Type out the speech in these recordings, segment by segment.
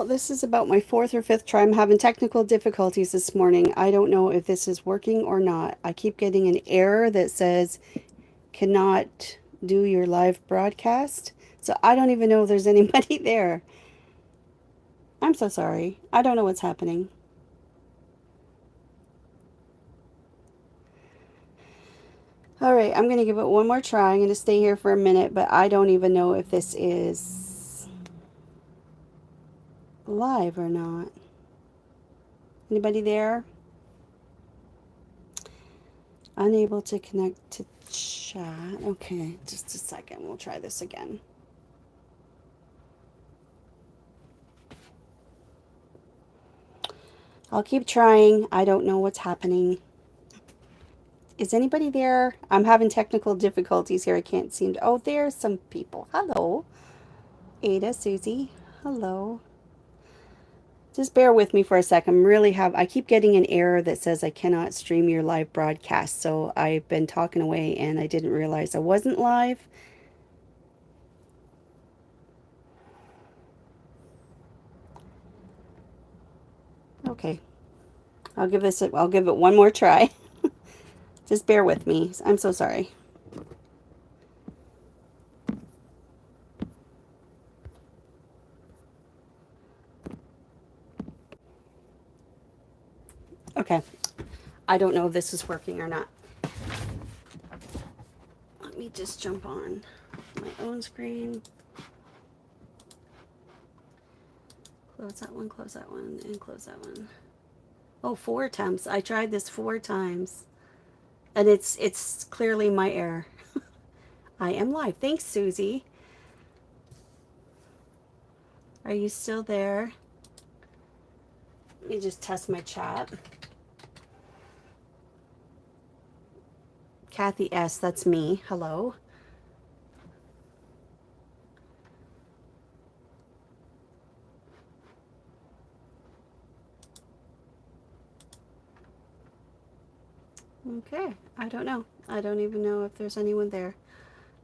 This is about my fourth or fifth try. I'm having technical difficulties this morning. I don't know if this is working or not. I keep getting an error that says cannot do your live broadcast. So I don't even know if there's anybody there. I'm so sorry. I don't know what's happening. All right, I'm going to give it one more try. I'm going to stay here for a minute, but I don't even know if this is live or not. Anybody there? Unable to connect to chat. Okay, just a second. We'll try this again. I'll keep trying. I don't know what's happening. Is anybody there? I'm having technical difficulties here. I can't seem to. Oh, there's some people. Hello. Ada, Susie. Hello. Just bear with me for a sec. I keep getting an error that says I cannot stream your live broadcast. So I've been talking away and I didn't realize I wasn't live. Okay. I'll give it one more try. Just bear with me. I'm so sorry. Okay. I don't know if this is working or not. Let me just jump on my own screen. Close that one, and close that one. Oh, 4 attempts. I tried this 4 times. And it's clearly my error. I am live. Thanks, Susie. Are you still there? Let me just test my chat. Kathy S., that's me. Hello. Okay, I don't know. I don't even know if there's anyone there.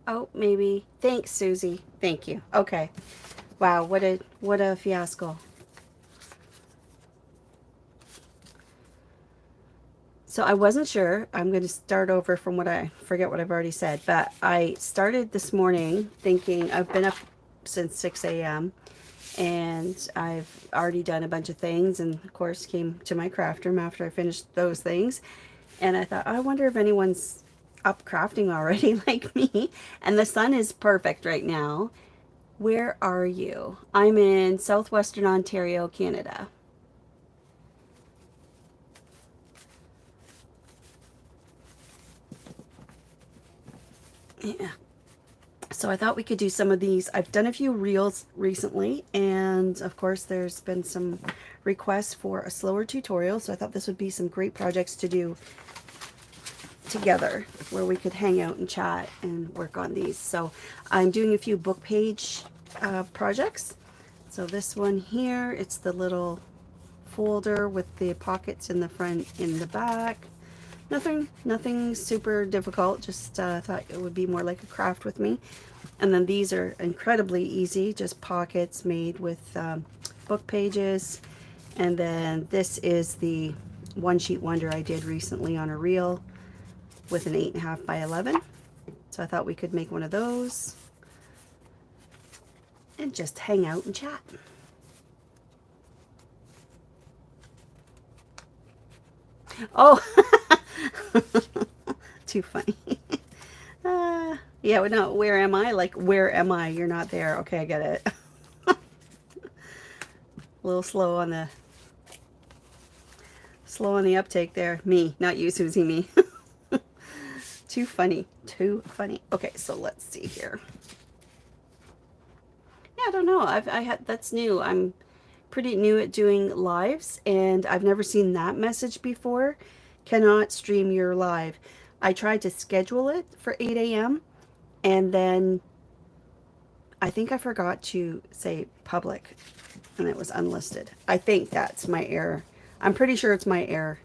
Oh, maybe. Thanks, Susie. Thank you. Okay. Wow, what a fiasco. So I wasn't sure. I'm going to start over from I forget what I've already said, but I started this morning thinking I've been up since 6 a.m. and I've already done a bunch of things and of course came to my craft room after I finished those things. And I thought, I wonder if anyone's up crafting already like me. And the sun is perfect right now. Where are you? I'm in southwestern Ontario, Canada. Yeah. So I thought we could do some of these. I've done a few reels recently, and of course there's been some requests for a slower tutorial, so I thought this would be some great projects to do together where we could hang out and chat and work on these. So I'm doing a few book page projects. So this one here, it's the little folder with the pockets in the front, in the back. Nothing super difficult, just thought it would be more like a craft with me. And then these are incredibly easy, just pockets made with book pages. And then this is the one sheet wonder I did recently on a reel with an 8.5 by 11. So I thought we could make one of those and just hang out and chat. Oh, too funny. Yeah, no, where am I? Like, where am I? You're not there. Okay, I get it. A little slow on the uptake there. Me, not you, Susie, me. Too funny. Too funny. Okay, so let's see here. Yeah, I don't know. I had that's new. I'm pretty new at doing lives, and I've never seen that message before. Cannot stream your live. I tried to schedule it for 8 a.m. and then I think I forgot to say public and it was unlisted. I think that's my error. I'm pretty sure it's my error.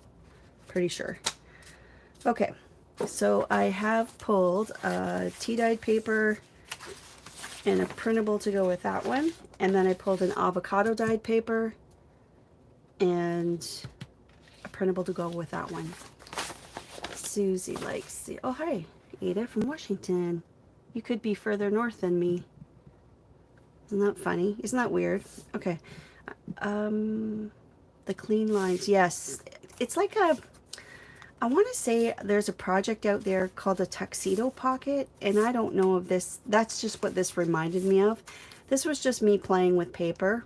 Pretty sure. Okay, so I have pulled tea dyed paper and a printable to go with that one. And then I pulled an avocado dyed paper and a printable to go with that one. Susie likes the, oh hi, Ada from Washington. You could be further north than me. Isn't that funny? Isn't that weird? Okay. The clean lines, yes. It's like a, I want to say there's a project out there called a tuxedo pocket, and I don't know if this, that's just what this reminded me of. This was just me playing with paper,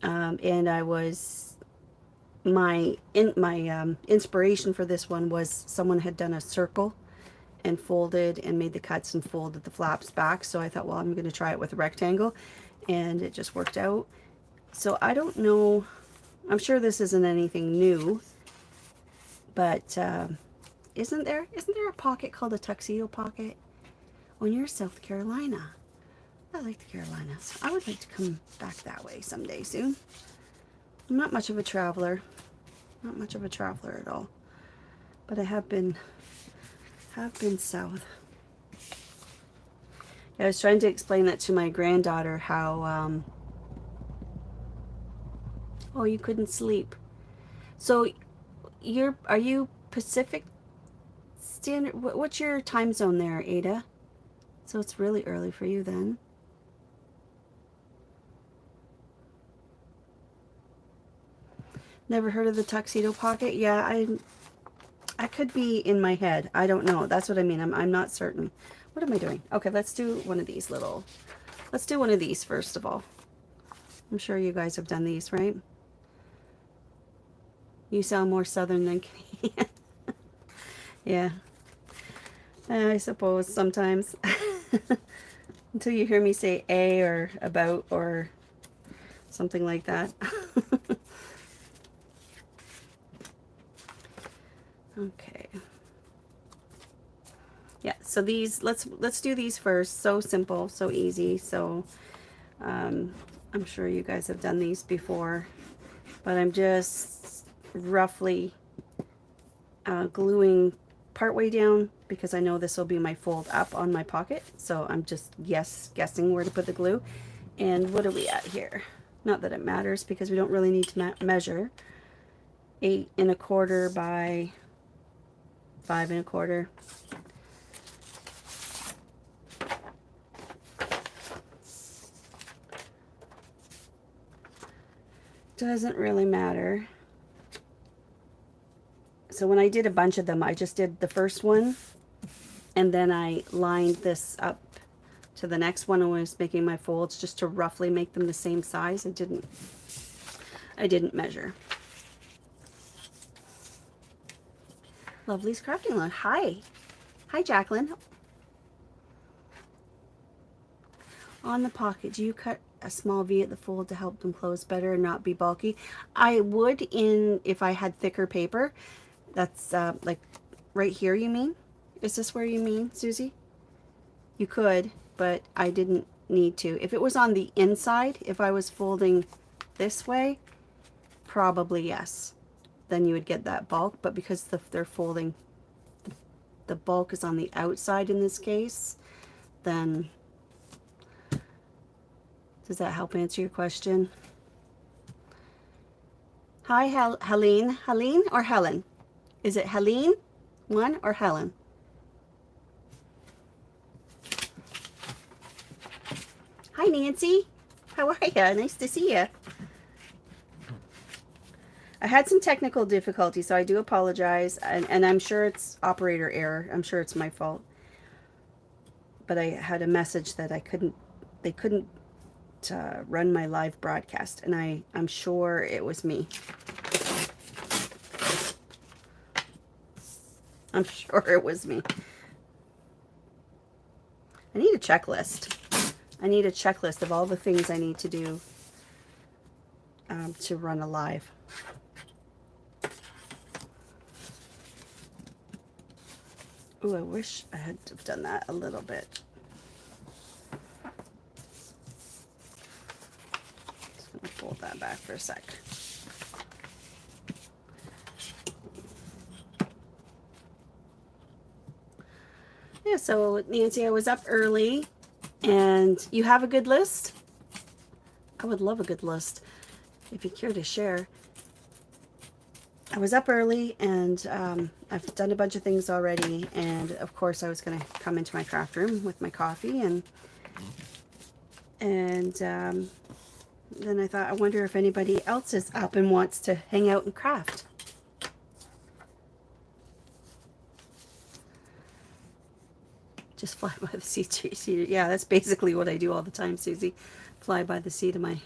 and I was, my inspiration for this one was someone had done a circle and folded and made the cuts and folded the flaps back. So I thought, well, I'm going to try it with a rectangle, and it just worked out. So I don't know, I'm sure this isn't anything new, but isn't there a pocket called a tuxedo pocket? When you're South Carolina. I like the Carolinas. I would like to come back that way someday soon. I'm not much of a traveler. Not much of a traveler at all. But I have been south. I was trying to explain that to my granddaughter how oh, you couldn't sleep. So are you Pacific Standard? What's your time zone there, Ada? So it's really early for you then. Never heard of the tuxedo pocket? Yeah, I could be in my head. I don't know. That's what I mean. I'm not certain. What am I doing? Okay, let's do one of these little, let's do one of these first of all. I'm sure you guys have done these, right? You sound more southern than Canadian. Yeah. I suppose sometimes. Until you hear me say a or about or something like that. Okay. Yeah, so these, let's do these first. So simple, so easy. So I'm sure you guys have done these before, but I'm just roughly gluing partway down because I know this will be my fold up on my pocket. So I'm just guessing where to put the glue. And what are we at here? Not that it matters because we don't really need to measure. 8 1/4 by 5 1/4. Doesn't really matter. So when I did a bunch of them, I just did the first one and then I lined this up to the next one and was making my folds just to roughly make them the same size. I didn't measure. Lovely's crafting look. Hi. Hi, Jacqueline. On the pocket, do you cut a small V at the fold to help them close better and not be bulky? I would if I had thicker paper. That's like right here, you mean? Is this where you mean, Susie? You could, but I didn't need to. If it was on the inside, if I was folding this way, probably yes. Then you would get that bulk, but because they're folding, the bulk is on the outside in this case, then does that help answer your question? Hi, Helene. Helene or Helen? Is it Helene one or Helen? Hi, Nancy. How are you? Nice to see you. I had some technical difficulties, so I do apologize, and I'm sure it's operator error. I'm sure it's my fault. But I had a message that they couldn't run my live broadcast, and I'm sure it was me. I'm sure it was me. I need a checklist. I need a checklist of all the things I need to do to run a live. Ooh, I wish I had to have done that a little bit. Just gonna fold that back for a sec. Yeah, so Nancy, I was up early And you have a good list? I would love a good list if you care to share. I was up early and I've done a bunch of things already, and of course I was going to come into my craft room with my coffee, and then I thought, I wonder if anybody else is up and wants to hang out and craft. Just fly by the seat. Yeah, that's basically what I do all the time, Susie. Fly by the seat of my...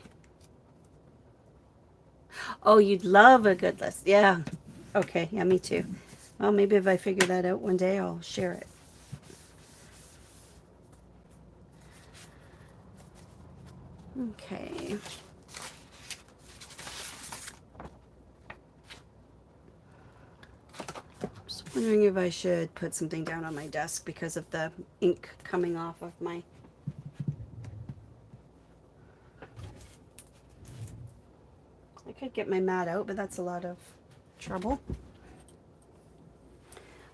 Oh, you'd love a good list. Yeah. Okay, yeah, me too. Well, maybe if I figure that out one day, I'll share it. Okay. Just wondering if I should put something down on my desk because of the ink coming off of my... I could get my mat out, but that's a lot of trouble.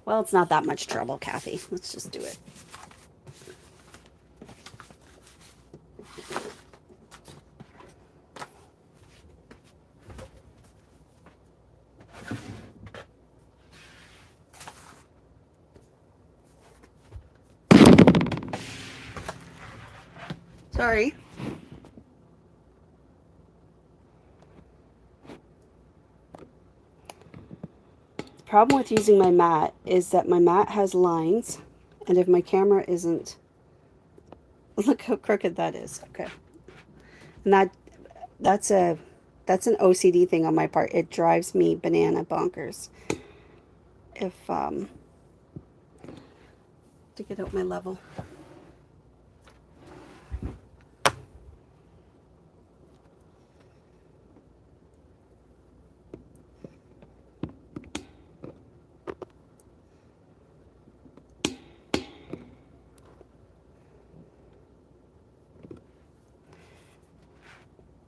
Well, it's not that much trouble, Kathy. Let's just do it. Sorry. The problem with using my mat is that my mat has lines, and if my camera isn't... Look how crooked that is. Okay. And that's an OCD thing on my part. It drives me banana bonkers. If to get out my level.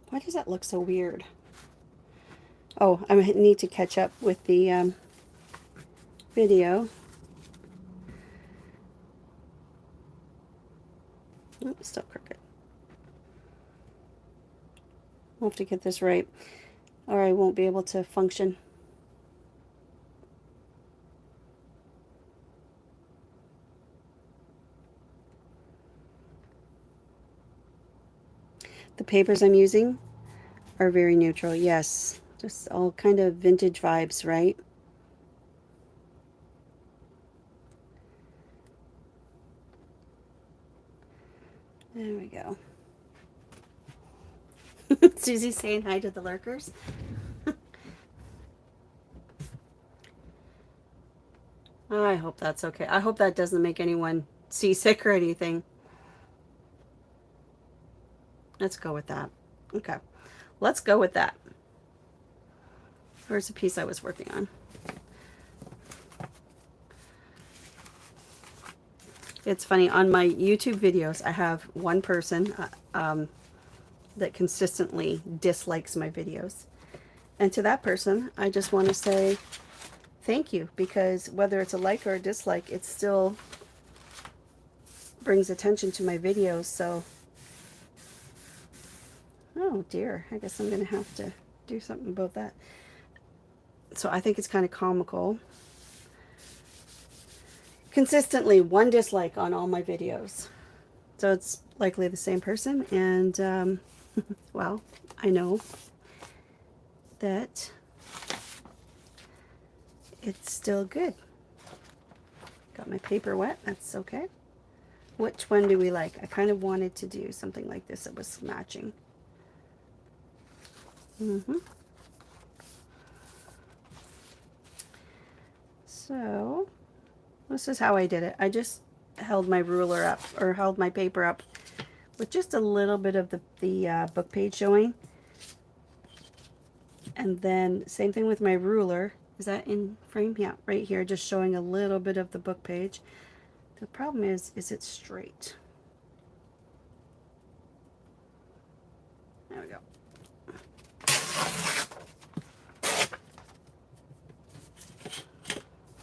Why does that look so weird? Oh, I need to catch up with the video. Oh, it's still crooked. I'll have to get this right, or I won't be able to function. The papers I'm using are very neutral. Yes, just all kind of vintage vibes, right? There we go. Susie's saying hi to the lurkers. I hope that's okay. I hope that doesn't make anyone seasick or anything. Let's go with that. Okay. Let's go with that. Where's the piece I was working on? It's funny, on my YouTube videos, I have one person that consistently dislikes my videos. And to that person, I just want to say thank you, because whether it's a like or a dislike, it still brings attention to my videos. So, oh dear, I guess I'm going to have to do something about that. So I think it's kind of comical. Consistently, one dislike on all my videos. So it's likely the same person, and well, I know that it's still good. Got my paper wet, that's okay. Which one do we like? I kind of wanted to do something like this that was matching. So this is how I did it. I just held my ruler up, or held my paper up with just a little bit of the book page showing. And then same thing with my ruler. Is that in frame? Yeah, right here, just showing a little bit of the book page. The problem is it's straight. There we go.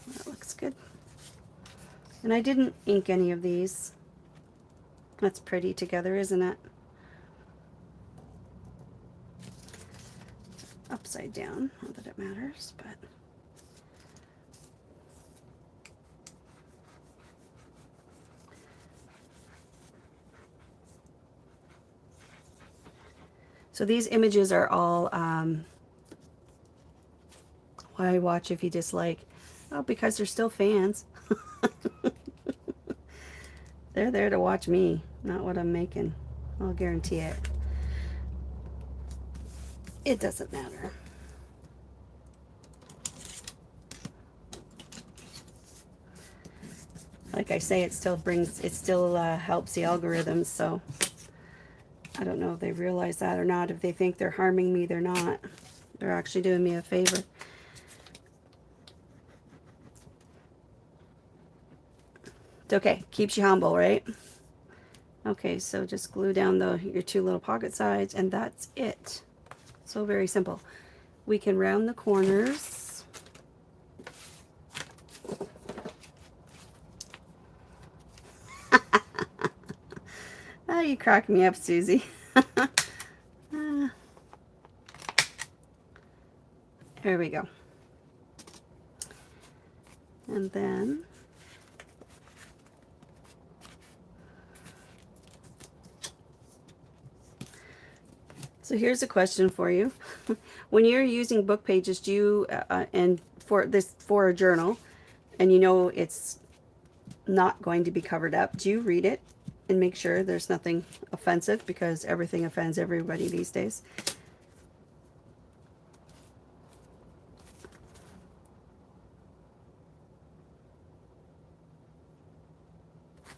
That looks good. And I didn't ink any of these. That's pretty together, isn't it? Upside down, not that it matters, but so these images are all why watch if you dislike. Oh, because they're still fans. They're there to watch me, not what I'm making. I'll guarantee it. It doesn't matter. Like I say, it still helps the algorithms, so I don't know if they realize that or not. If they think they're harming me, they're not. They're actually doing me a favor. It's okay. Keeps you humble, right? Okay, so just glue down your two little pocket sides, and that's it. So very simple. We can round the corners. Oh, you crack me up, Susie. There we go. And then so here's a question for you. When you're using book pages, do you and for a journal, and you know it's not going to be covered up, do you read it and make sure there's nothing offensive, because everything offends everybody these days?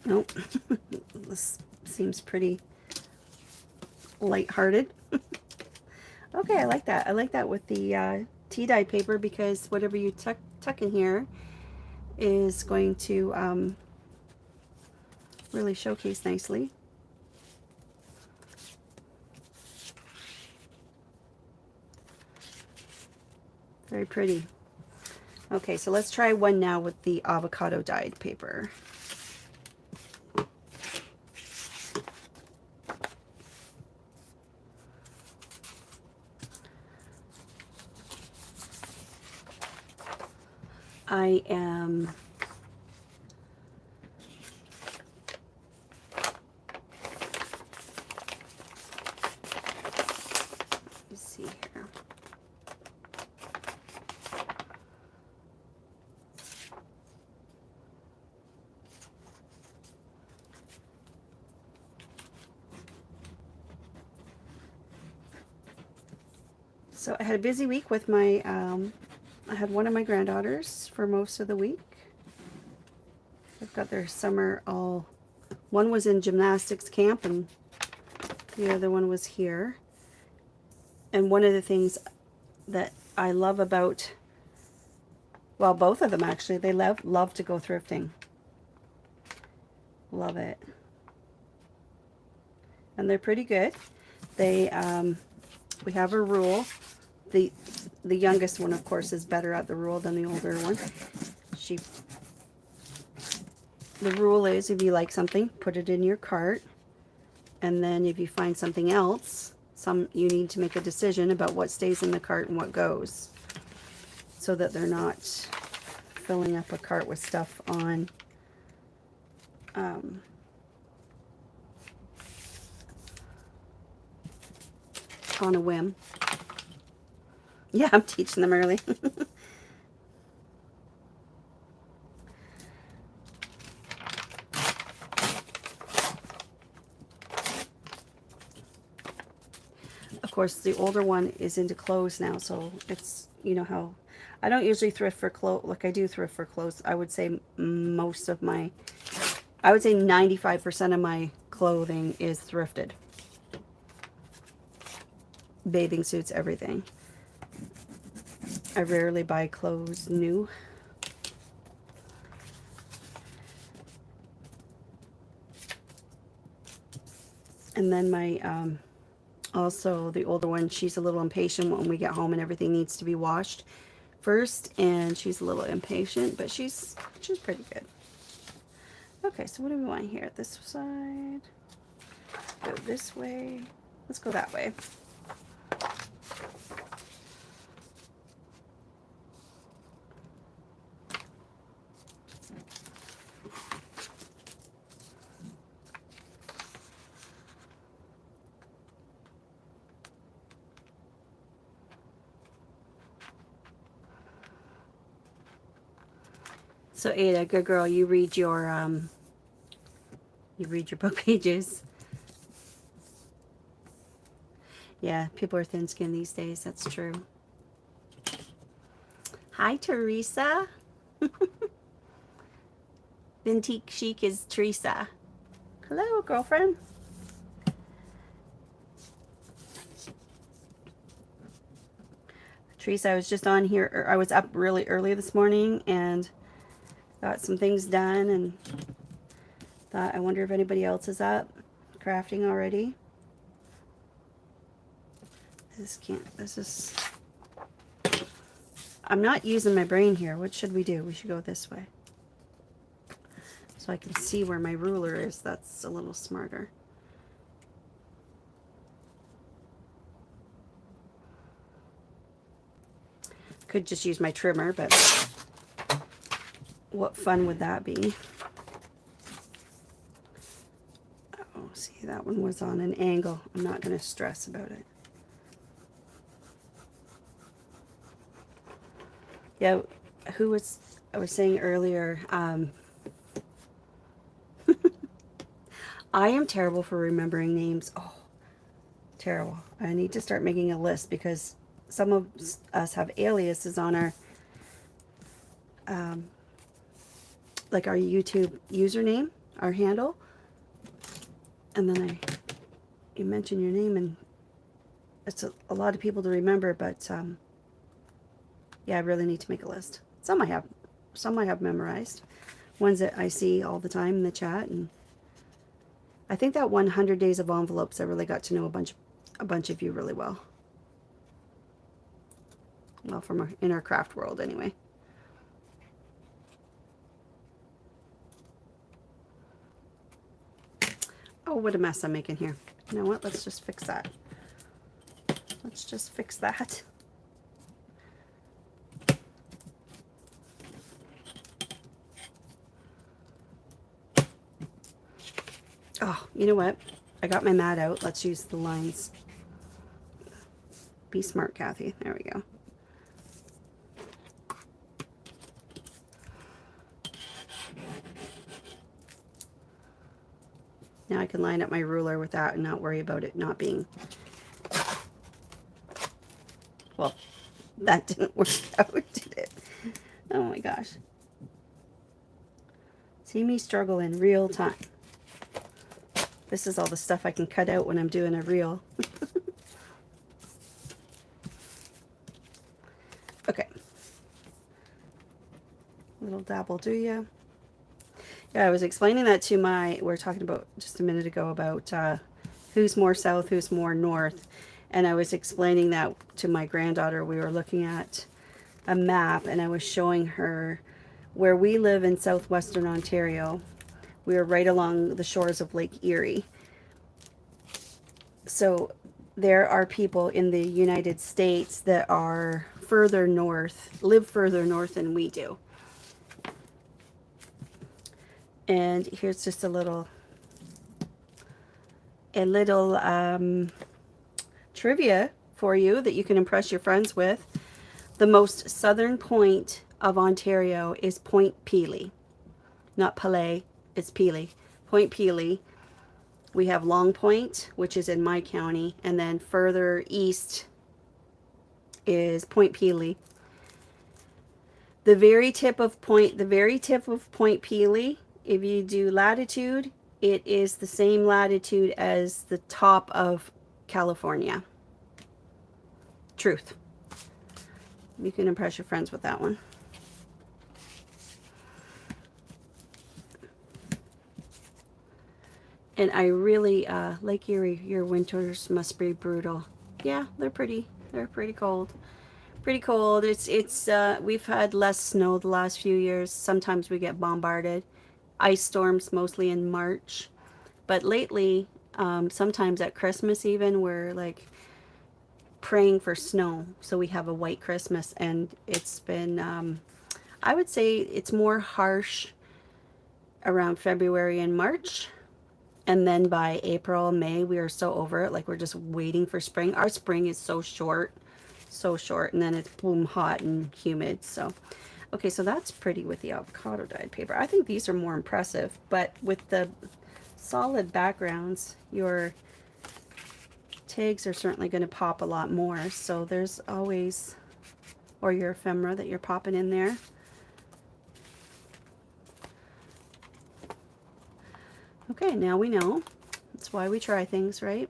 Nope. This seems pretty light-hearted. Okay, I like that. I like that with the tea dye paper, because whatever you tuck in here is going to really showcase nicely. Very pretty. Okay, so let's try one now with the avocado dyed paper. I am let's see here. So I had a busy week with my I had one of my granddaughters for most of the week. They've got their summer all, one was in gymnastics camp and the other one was here. And one of the things that I love about, well, both of them actually, they love to go thrifting. Love it. And they're pretty good. They, we have a rule. The youngest one, of course, is better at the rule than the older one. The rule is, if you like something, put it in your cart, and then if you find something else, you need to make a decision about what stays in the cart and what goes, so that they're not filling up a cart with stuff on a whim. Yeah, I'm teaching them early. Of course, the older one is into clothes now, so it's, you know how, I don't usually thrift for clothes, like I do thrift for clothes. I would say I would say 95% of my clothing is thrifted. Bathing suits, everything. I rarely buy clothes new. And then my, also the older one, she's a little impatient when we get home and everything needs to be washed first, and she's a little impatient, but she's pretty good. Okay, so what do we want here? This side. Go this way. Let's go that way. So Ada, good girl, you read your book pages. Yeah, people are thin-skinned these days. That's true. Hi, Teresa. Vintique Chic is Teresa. Hello, girlfriend. Teresa, I was just on here. I was up really early this morning and got some things done and thought, I wonder if anybody else is up crafting already. I'm not using my brain here. What should we do? We should go this way. So I can see where my ruler is. That's a little smarter. Could just use my trimmer, but what fun would that be? Oh, see, that one was on an angle. I'm not going to stress about it. Yeah, I was saying earlier, I am terrible for remembering names. Oh, terrible. I need to start making a list because some of us have aliases on our, like our YouTube username, our handle. And then you mention your name and it's a lot of people to remember, but yeah, I really need to make a list. Some I have memorized. Ones that I see all the time in the chat, and I think that 100 days of envelopes, I really got to know a bunch of you really well. Well, from in our craft world anyway. Oh, what a mess I'm making here. You know what? Let's just fix that. Let's just fix that. Oh, you know what? I got my mat out. Let's use the lines. Be smart, Kathy. There we go. Now I can line up my ruler with that and not worry about it not being... Well, that didn't work out, did it? Oh my gosh. See me struggle in real time. This is all the stuff I can cut out when I'm doing a reel. Okay. Little dabble, do ya? Yeah, I was explaining that to we were talking about just a minute ago about who's more south, who's more north. And I was explaining that to my granddaughter. We were looking at a map and I was showing her where we live in southwestern Ontario. We are right along the shores of Lake Erie. So there are people in the United States that are further north, live further north than we do. And here's just a little trivia for you that you can impress your friends with. The most southern point of Ontario is Point Pelee. Not Palais, it's Pelee. Point Pelee. We have Long Point, which is in my county, and then further east is Point Pelee. The very tip of Point Pelee, if you do latitude, it is the same latitude as the top of California. Truth. You can impress your friends with that one. And I really, Lake Erie, your winters must be brutal. Yeah, they're pretty cold. Pretty cold. We've had less snow the last few years. Sometimes we get bombarded. Ice storms mostly in March. But lately, Sometimes at Christmas even we're like praying for snow, so we have a white Christmas, and it's been, I would say it's more harsh around February and March. And then by April, May, we are so over it. Like we're just waiting for spring. Our spring is so short, so short. And then it's boom, hot and humid. So, okay, so that's pretty with the avocado dyed paper. I think these are more impressive, but with the solid backgrounds, your tags are certainly going to pop a lot more. So there's always, or your ephemera that you're popping in there. Okay, now we know. That's why we try things, right?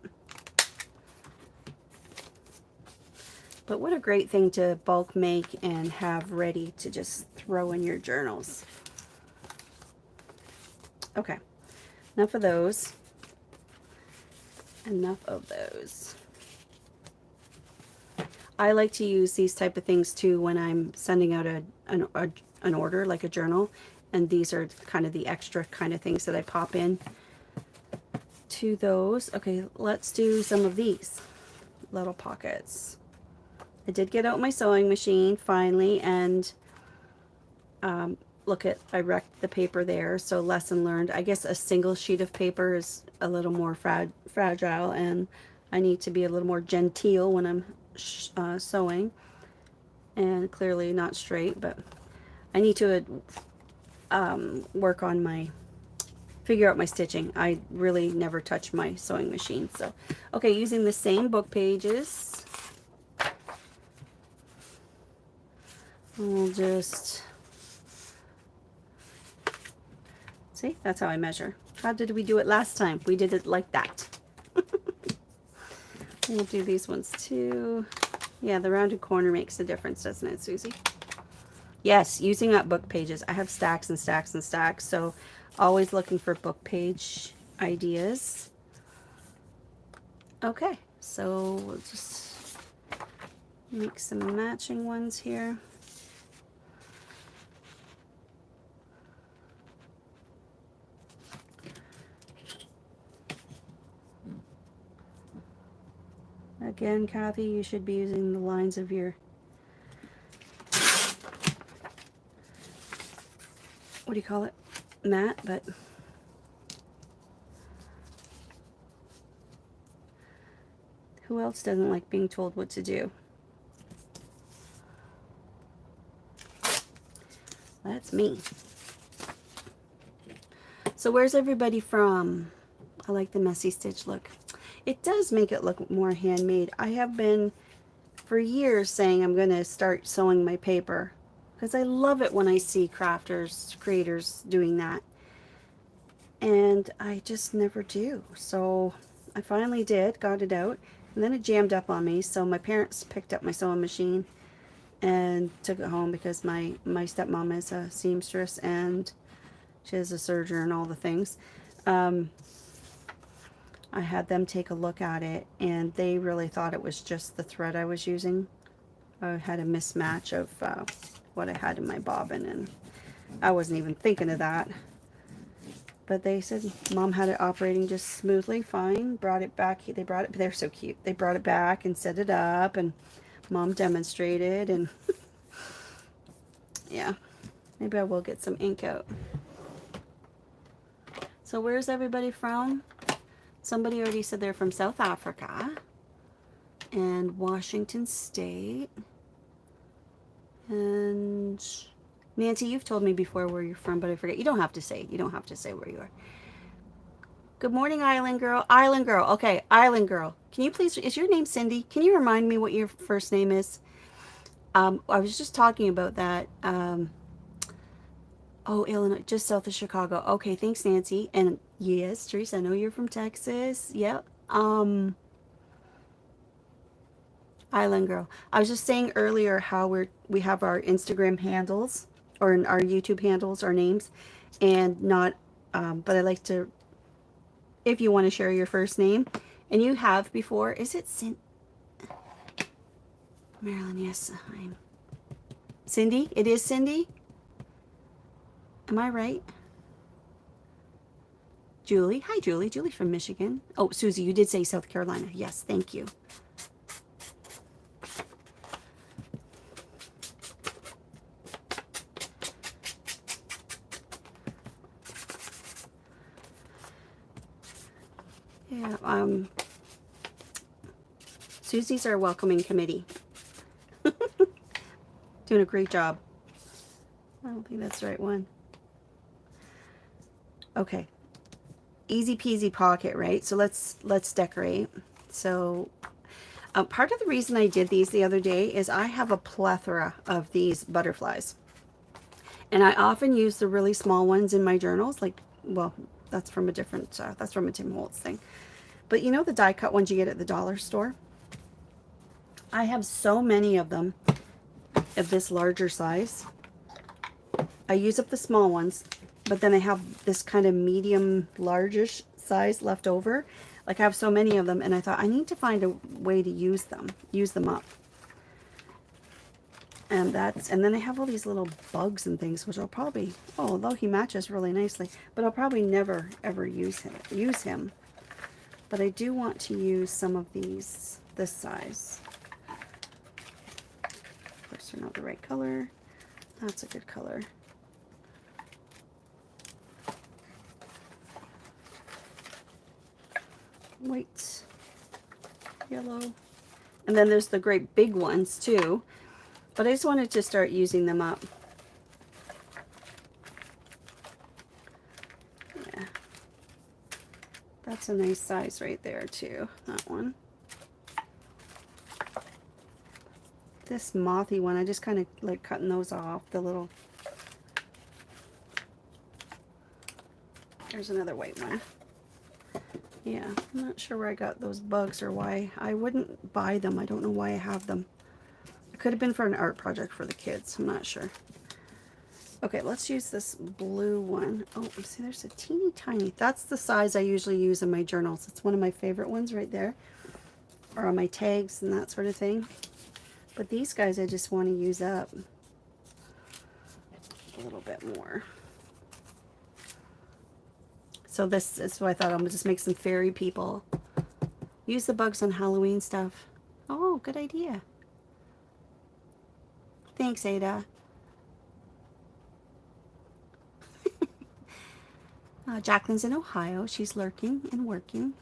But what a great thing to bulk make and have ready to just throw in your journals. Okay, enough of those. Enough of those. I like to use these type of things too when I'm sending out an order, like a journal. And these are kind of the extra kind of things that I pop in to those. Okay, let's do some of these little pockets. I did get out my sewing machine finally, and look at, I wrecked the paper there, so lesson learned. I guess a single sheet of paper is a little more fragile, and I need to be a little more genteel when I'm sewing, and clearly not straight, but I need to work on my, figure out my stitching. I really never touch my sewing machine. So, okay, using the same book pages, we'll just, see, that's how I measure. How did we do it last time? We did it like that. We'll do these ones too. Yeah, the rounded corner makes a difference, doesn't it, Susie? Yes, using up book pages. I have stacks and stacks and stacks, so always looking for book page ideas. Okay, so we'll just make some matching ones here. Again, Kathy, you should be using the lines of your, what do you call it, mat, but who else doesn't like being told what to do? That's me. So where's everybody from? I like the messy stitch look. It does make it look more handmade. I have been for years saying I'm going to start sewing my paper because I love it when I see crafters, creators doing that. And I just never do. So I finally did, got it out, and then it jammed up on me. So my parents picked up my sewing machine and took it home because my stepmom is a seamstress and she has a serger and all the things. I had them take a look at it, and they really thought it was just the thread I was using. I had a mismatch of what I had in my bobbin, and I wasn't even thinking of that. But they said Mom had it operating just smoothly, fine. Brought it back. They brought it. They're so cute. They brought it back and set it up, and Mom demonstrated, and yeah, maybe I will get some ink out. So where's everybody from? Somebody already said they're from South Africa and Washington State. And Nancy, you've told me before where you're from, but I forget. You don't have to say. You don't have to say where you are. Good morning, Island Girl. Island Girl. Okay, Island Girl. Can you please, is your name Cindy? Can you remind me what your first name is? I was just talking about that. Oh, Illinois, just south of Chicago. Okay, thanks, Nancy. And yes, Teresa, I know you're from Texas. Yep. Island Girl. I was just saying earlier how we have our Instagram handles or in our YouTube handles, our names, and not. But I like to, if you want to share your first name, and you have before. Is it Marilyn? Yes, I'm Cindy. It is Cindy. Am I right? Julie. Hi, Julie. Julie from Michigan. Oh, Susie, you did say South Carolina. Yes, thank you. Yeah, Susie's our welcoming committee. Doing a great job. I don't think that's the right one. Okay. Easy peasy pocket, right? So let's decorate. So part of the reason I did these the other day is I have a plethora of these butterflies. And I often use the really small ones in my journals. Like, well, that's from a different, that's from a Tim Holtz thing. But you know the die cut ones you get at the dollar store? I have so many of them of this larger size. I use up the small ones, but then I have this kind of medium largish size left over. Like I have so many of them, and I thought I need to find a way to use them up. And then I have all these little bugs and things, which I'll probably, oh, although he matches really nicely, but I'll probably never ever use him. But I do want to use some of these this size. Of course, they're not the right color. That's a good color. White, yellow, and then there's the great big ones too, but I just wanted to start using them up. Yeah, that's a nice size right there too, that one. This mothy one, I just kind of like cutting those off, the little, there's another white one. Yeah, I'm not sure where I got those bugs or why. I wouldn't buy them. I don't know why I have them. It could have been for an art project for the kids. I'm not sure. Okay, let's use this blue one. Oh, see, there's a teeny tiny. That's the size I usually use in my journals. It's one of my favorite ones right there. Or on my tags and that sort of thing. But these guys I just want to use up a little bit more. So this is what I thought. I'm going to just make some fairy people. Use the bugs on Halloween stuff. Oh, good idea. Thanks, Ada. Jacqueline's in Ohio. She's lurking and working.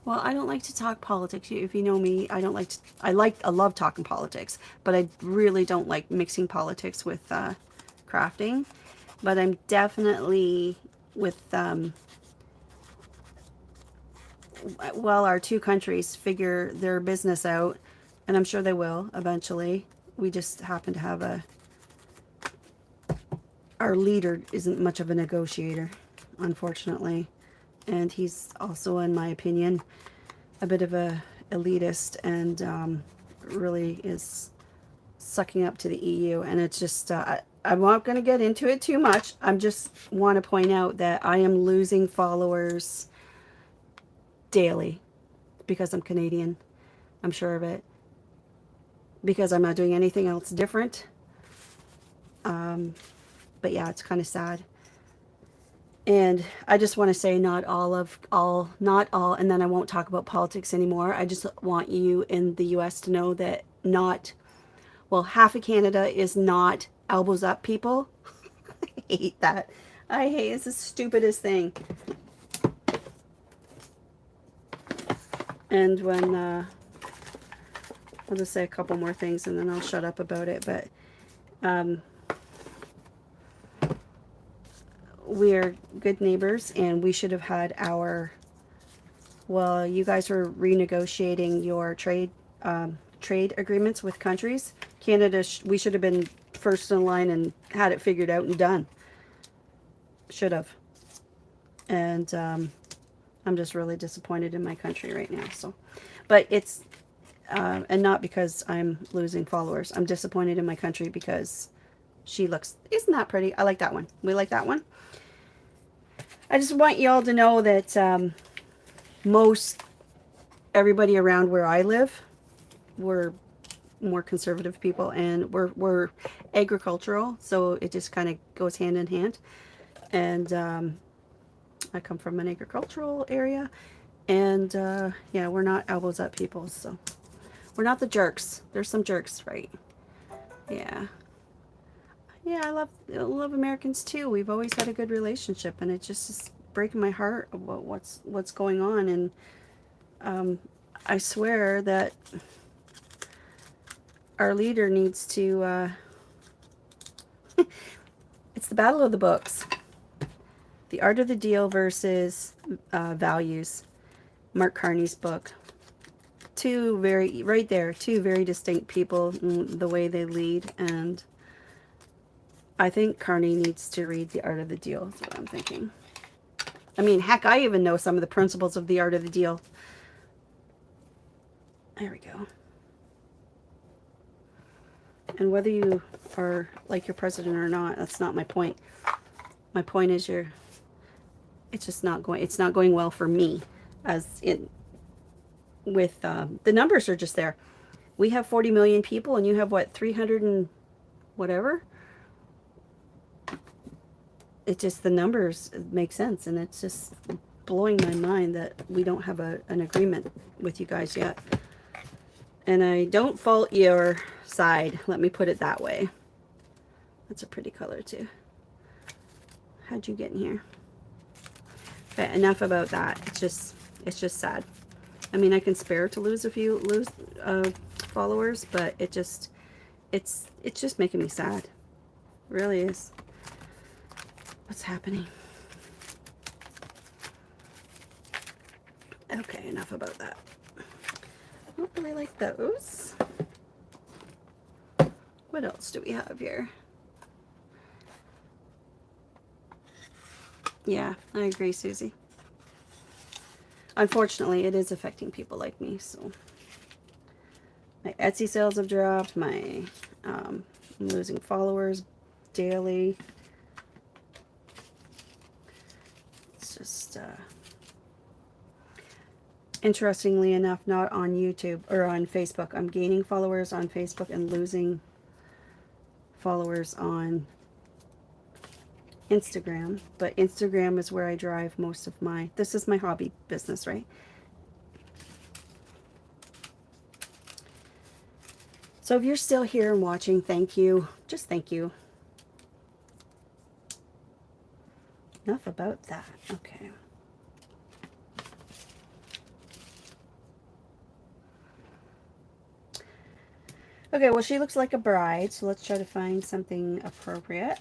Well, I don't like to talk politics. If you know me, I don't like to, I love talking politics, but I really don't like mixing politics with crafting. But I'm definitely with, well, our two countries figure their business out, and I'm sure they will eventually. We just happen to have our leader isn't much of a negotiator, unfortunately. And he's also, in my opinion, a bit of a elitist and really is sucking up to the EU. And it's just, I'm not going to get into it too much. I just want to point out that I am losing followers daily because I'm Canadian. I'm sure of it. Because I'm not doing anything else different. But yeah, it's kind of sad. And I just want to say not all, and then I won't talk about politics anymore. I just want you in the US to know that half of Canada is not elbows up people. I hate that. I hate it's the stupidest thing. And when, I'll just say a couple more things and then I'll shut up about it. But, we're good neighbors, and we should have had you guys were renegotiating your trade agreements with countries. Canada, we should have been first in line and had it figured out and done. Should have. And I'm just really disappointed in my country right now. So, but it's, and not because I'm losing followers. I'm disappointed in my country because isn't that pretty? I like that one. We like that one. I just want you all to know that most everybody around where I live, we're more conservative people, and we're agricultural, so it just kind of goes hand in hand. And I come from an agricultural area, and yeah, we're not elbows up people, so we're not the jerks. There's some jerks, right? Yeah. Yeah, I love Americans too. We've always had a good relationship, and it just is breaking my heart about what's going on. And I swear that our leader needs to. It's the battle of the books. The Art of the Deal versus Values. Mark Carney's book. Two very distinct people in the way they lead, and I think Carney needs to read The Art of the Deal, is what I'm thinking. I mean, heck, I even know some of the principles of The Art of the Deal. There we go. And whether you are like your president or not, that's not my point. My point is it's not going well for me, as in with the numbers are just there. We have 40 million people, and you have what, 300 and whatever. It just, the numbers make sense, and it's just blowing my mind that we don't have an agreement with you guys yet. And I don't fault your side, let me put it that way. That's a pretty color too. How'd you get in here? Okay, enough about that. It's just sad. I mean, I can spare to lose followers, but it's just making me sad. It really is. What's happening? Okay, enough about that. I don't really like those. What else do we have here? Yeah, I agree, Susie. Unfortunately, it is affecting people like me, so my Etsy sales have dropped, I'm losing followers daily. It's just interestingly enough, not on YouTube or on Facebook. I'm gaining followers on Facebook and losing followers on Instagram, but Instagram is where I drive most of this is my hobby business, right? So if you're still here and watching, thank you. Just thank you. Enough about that. Okay. Okay, well, she looks like a bride, so let's try to find something appropriate.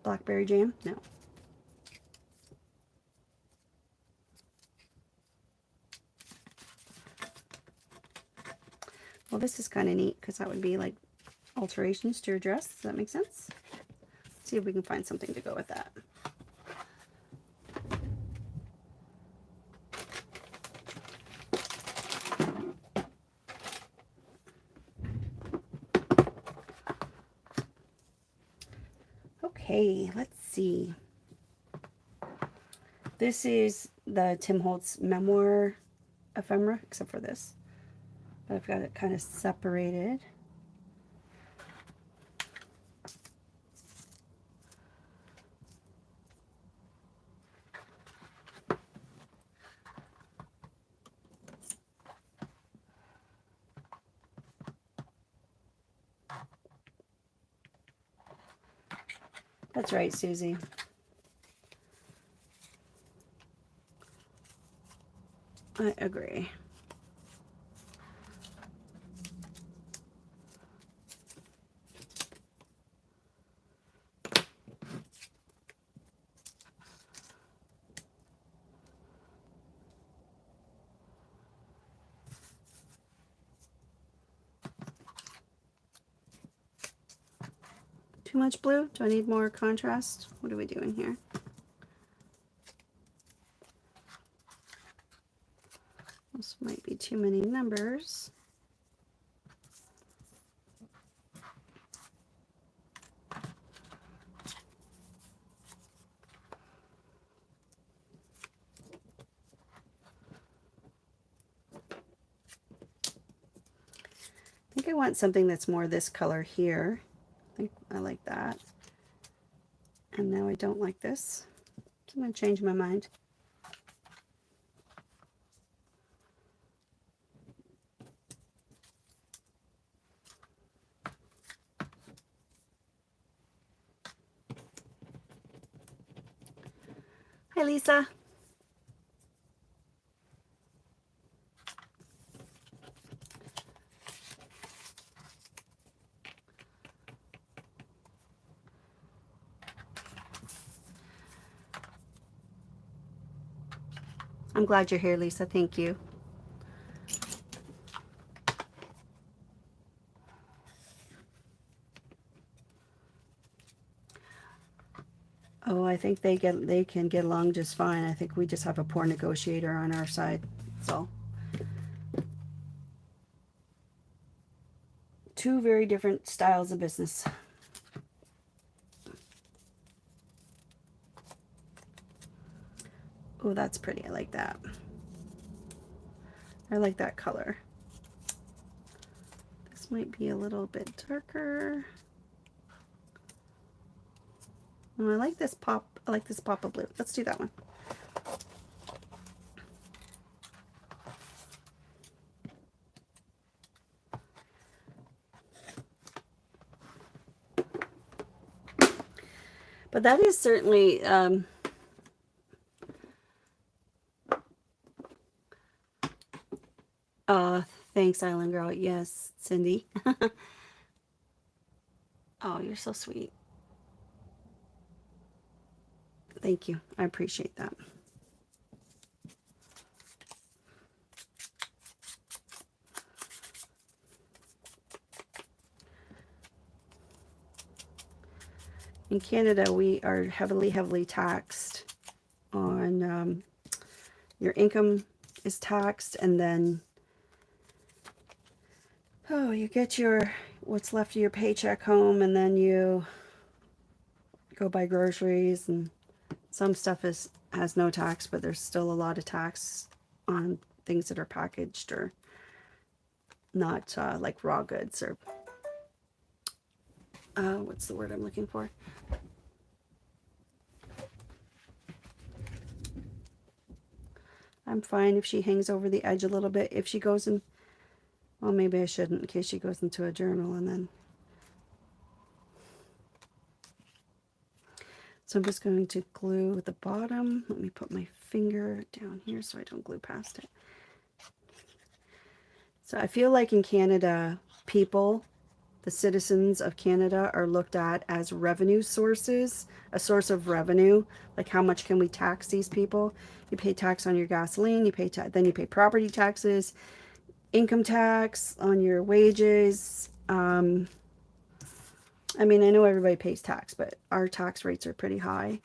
Blackberry jam? No. Well, this is kind of neat because that would be like alterations to your dress. Does that make sense? Let's see if we can find something to go with that. Okay, let's see. This is the Tim Holtz memoir ephemera, except for this. But I've got it kind of separated. That's right, Susie. I agree. Too much blue? Do I need more contrast? What are we doing here? This might be too many numbers. think I want something that's more this color here. I think I like that. And now I don't like this. So I'm going to change my mind. Hi, Lisa. I'm glad you're here, Lisa. Thank you. Oh, I think they can get along just fine. I think we just have a poor negotiator on our side. So, two very different styles of business. Oh, that's pretty. I like that. I like that color. This might be a little bit darker. Oh, I like this pop. I like this pop of blue. Let's do that one. But that is certainly thanks, Island Girl. Yes, Cindy. Oh, you're so sweet. Thank you. I appreciate that. In Canada, we are heavily taxed on your income is taxed, and then you get your what's left of your paycheck home, and then you go buy groceries, and some stuff has no tax, but there's still a lot of tax on things that are packaged or not like raw goods or what's the word I'm looking for? I'm fine if she hangs over the edge a little bit. If she goes in, well, maybe I shouldn't in case she goes into a journal and then. So I'm just going to glue the bottom. Let me put my finger down here so I don't glue past it. So I feel like in Canada, people, the citizens of Canada, are looked at as revenue sources, a source of revenue. Like, how much can we tax these people? You pay tax on your gasoline, you pay then you pay property taxes, income tax on your wages. I mean, I know everybody pays tax, but our tax rates are pretty high.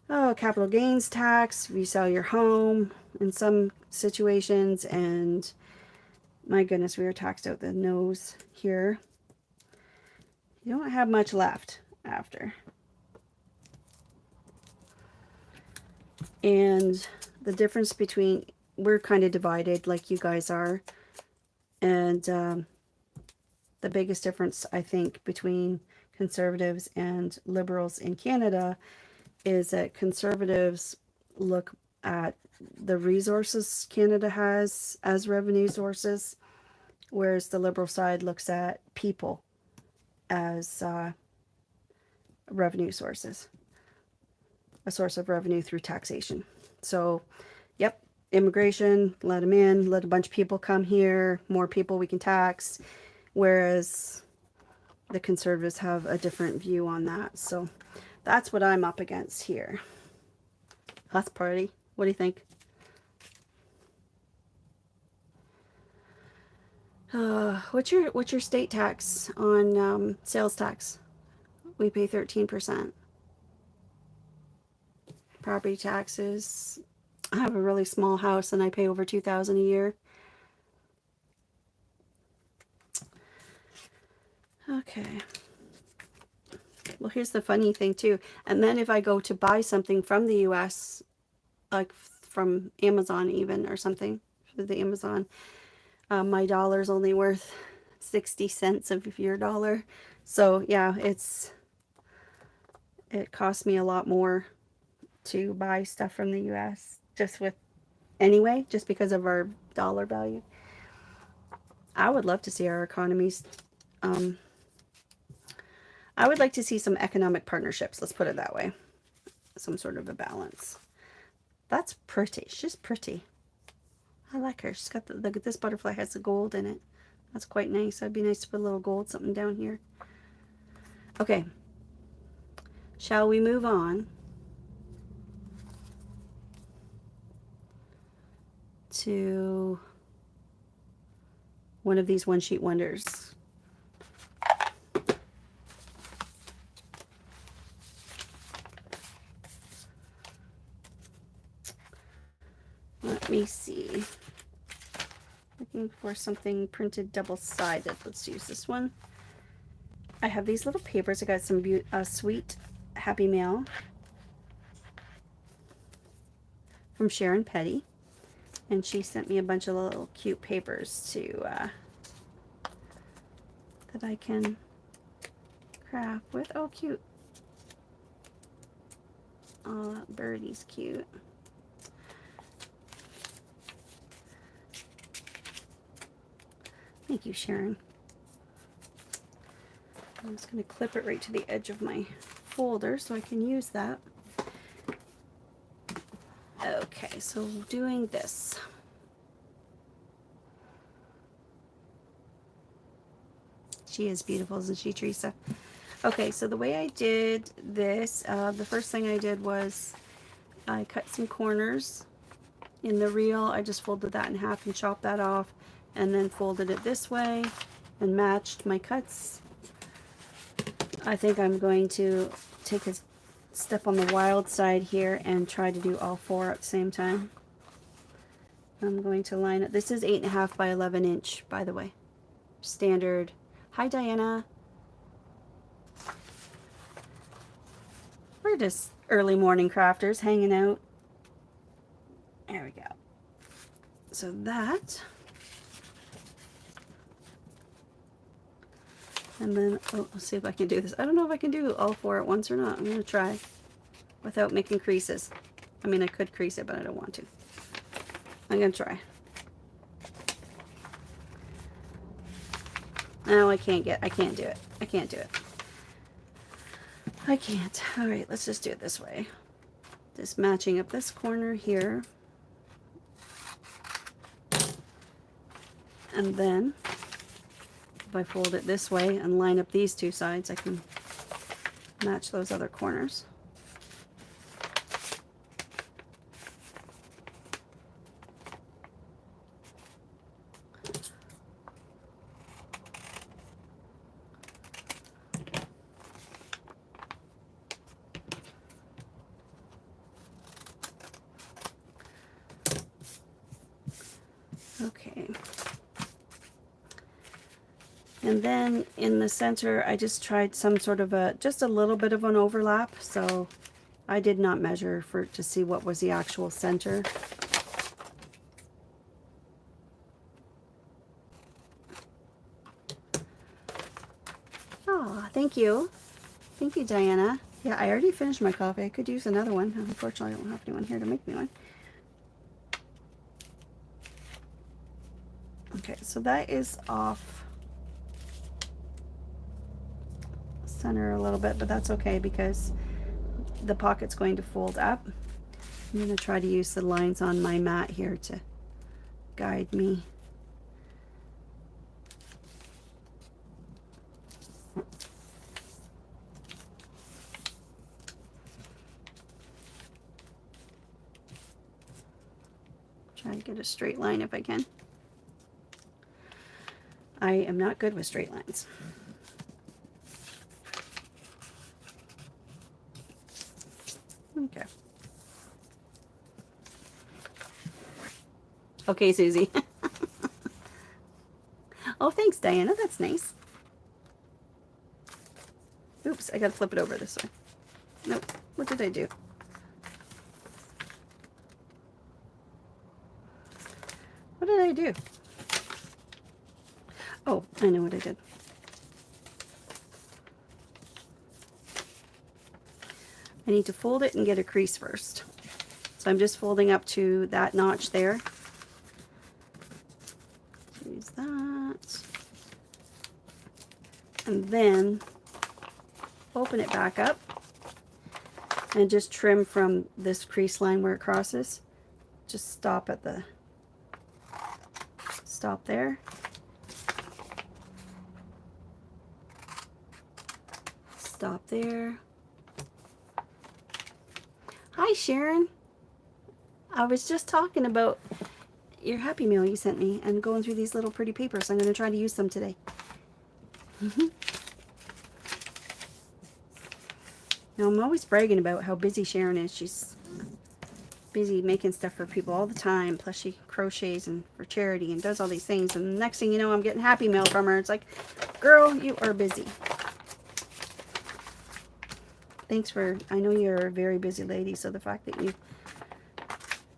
Oh, capital gains tax, if you sell your home in some situations, and my goodness, we are taxed out the nose here. You don't have much left after. And the difference between, we're kind of divided like you guys are. And the biggest difference, I think, between conservatives and liberals in Canada is that conservatives look at the resources Canada has as revenue sources, whereas the liberal side looks at people as revenue sources, a source of revenue through taxation. So, yep, immigration, let them in, let a bunch of people come here, more people we can tax, whereas the conservatives have a different view on that. So that's what I'm up against here. That's party. What do you think? What's your state tax on sales tax? We pay 13%. Property taxes. I have a really small house and I pay over $2,000 a year. Okay. Well, here's the funny thing too. And then if I go to buy something from the US, like from Amazon even or something, for the Amazon, my dollar's only worth 60 cents of your dollar. So yeah, it costs me a lot more to buy stuff from the US just because of our dollar value. I would love to see our economies. Um, I would like to see some economic partnerships. Let's put it that way. Some sort of a balance. That's pretty. She's pretty. I like her. She's got look at this butterfly has the gold in it. That's quite nice. That'd be nice to put a little gold something down here. Okay. Shall we move on to one of these one-sheet wonders? Let me see. Looking for something printed double-sided. Let's use this one. I have these little papers. I got some sweet Happy Mail from Sharon Petty, and she sent me a bunch of little cute papers to that I can craft with. Oh, cute! Oh, that birdie's cute. Thank you, Sharon. I'm just going to clip it right to the edge of my folder so I can use that. Okay, so doing this. She is beautiful, isn't she, Teresa? Okay, so the way I did this, the first thing I did was I cut some corners in the reel. I just folded that in half and chopped that off, and then folded it this way and matched my cuts. I think I'm going to take a step on the wild side here and try to do all four at the same time. I'm going to line it. This is 8.5 by 11 inch, by the way. Standard. Hi, Diana. We're just early morning crafters hanging out. There we go. So that. And then, oh, let's see if I can do this. I don't know if I can do all four at once or not. I'm going to try without making creases. I mean, I could crease it, but I don't want to. I'm going to try. No, I can't do it. I can't do it. I can't. All right, let's just do it this way. Just matching up this corner here. And then if I fold it this way and line up these two sides, I can match those other corners. Okay. And then in the center, I just tried some sort of just a little bit of an overlap. So I did not measure to see what was the actual center. Oh, thank you. Thank you, Diana. Yeah, I already finished my coffee. I could use another one. Unfortunately, I don't have anyone here to make me one. Okay, so that is off center a little bit, but that's okay because the pocket's going to fold up. I'm going to try to use the lines on my mat here to guide me. Try to get a straight line if I can. I am not good with straight lines. Okay. Okay, Susie. Oh, thanks, Diana. That's nice. Oops, I gotta flip it over this way. Nope. What did I do? What did I do? Oh, I know what I did. I need to fold it and get a crease first. So I'm just folding up to that notch there. Use that. And then open it back up and just trim from this crease line where it crosses. Just stop at the stop there. Stop there. Hi Sharon. I was just talking about your Happy Meal you sent me and going through these little pretty papers. I'm going to try to use them today. Now I'm always bragging about how busy Sharon is. She's busy making stuff for people all the time. Plus she crochets and for charity and does all these things. And the next thing you know, I'm getting Happy Mail from her. It's like, girl, you are busy. Thanks for, I know you're a very busy lady, so the fact that you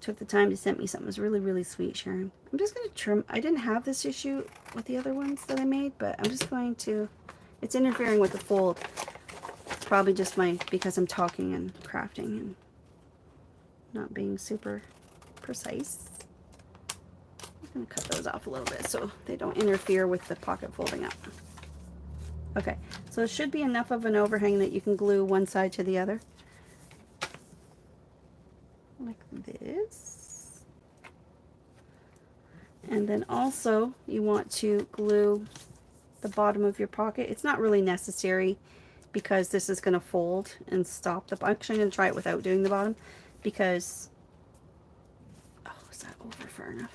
took the time to send me something was really, really sweet, Sharon. I'm just going to trim. I didn't have this issue with the other ones that I made, but I'm just going to, it's interfering with the fold. It's probably just because I'm talking and crafting and not being super precise. I'm going to cut those off a little bit so they don't interfere with the pocket folding up. Okay, so it should be enough of an overhang that you can glue one side to the other. Like this. And then also you want to glue the bottom of your pocket. It's not really necessary because this is going to fold and stop the, actually I'm going to try it without doing the bottom because, oh, is that over far enough?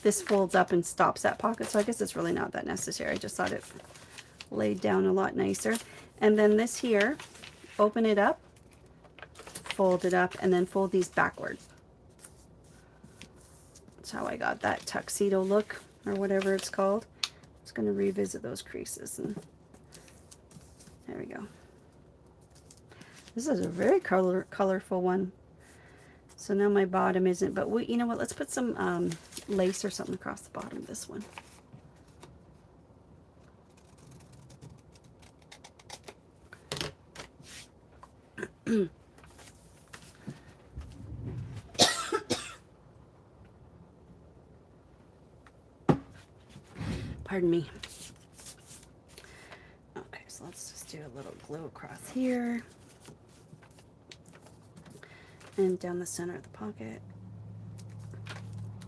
This folds up and stops that pocket, so I guess it's really not that necessary. I just thought it laid down a lot nicer. And then this here, open it up, fold it up, and then fold these backward. That's how I got that tuxedo look, or whatever it's called. Just going to revisit those creases, and there we go. This is a very colorful one. So now my bottom isn't, but you know what, let's put some lace or something across the bottom of this one. Pardon me. Okay, so let's just do a little glue across here. And down the center of the pocket.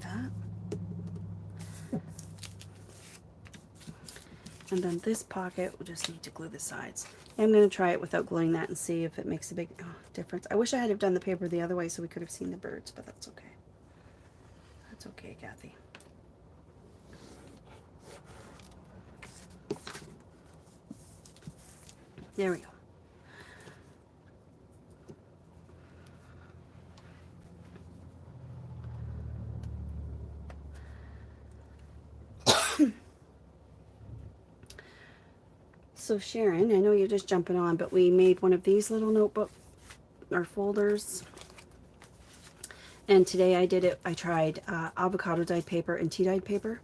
That. And then this pocket, we'll just need to glue the sides. I'm going to try it without gluing that and see if it makes a big difference. I wish I had done the paper the other way so we could have seen the birds, but that's okay. That's okay, Kathy. There we go. So Sharon, I know you're just jumping on, but we made one of these little notebook or folders. And today I did it, I tried avocado dyed paper and tea dyed paper.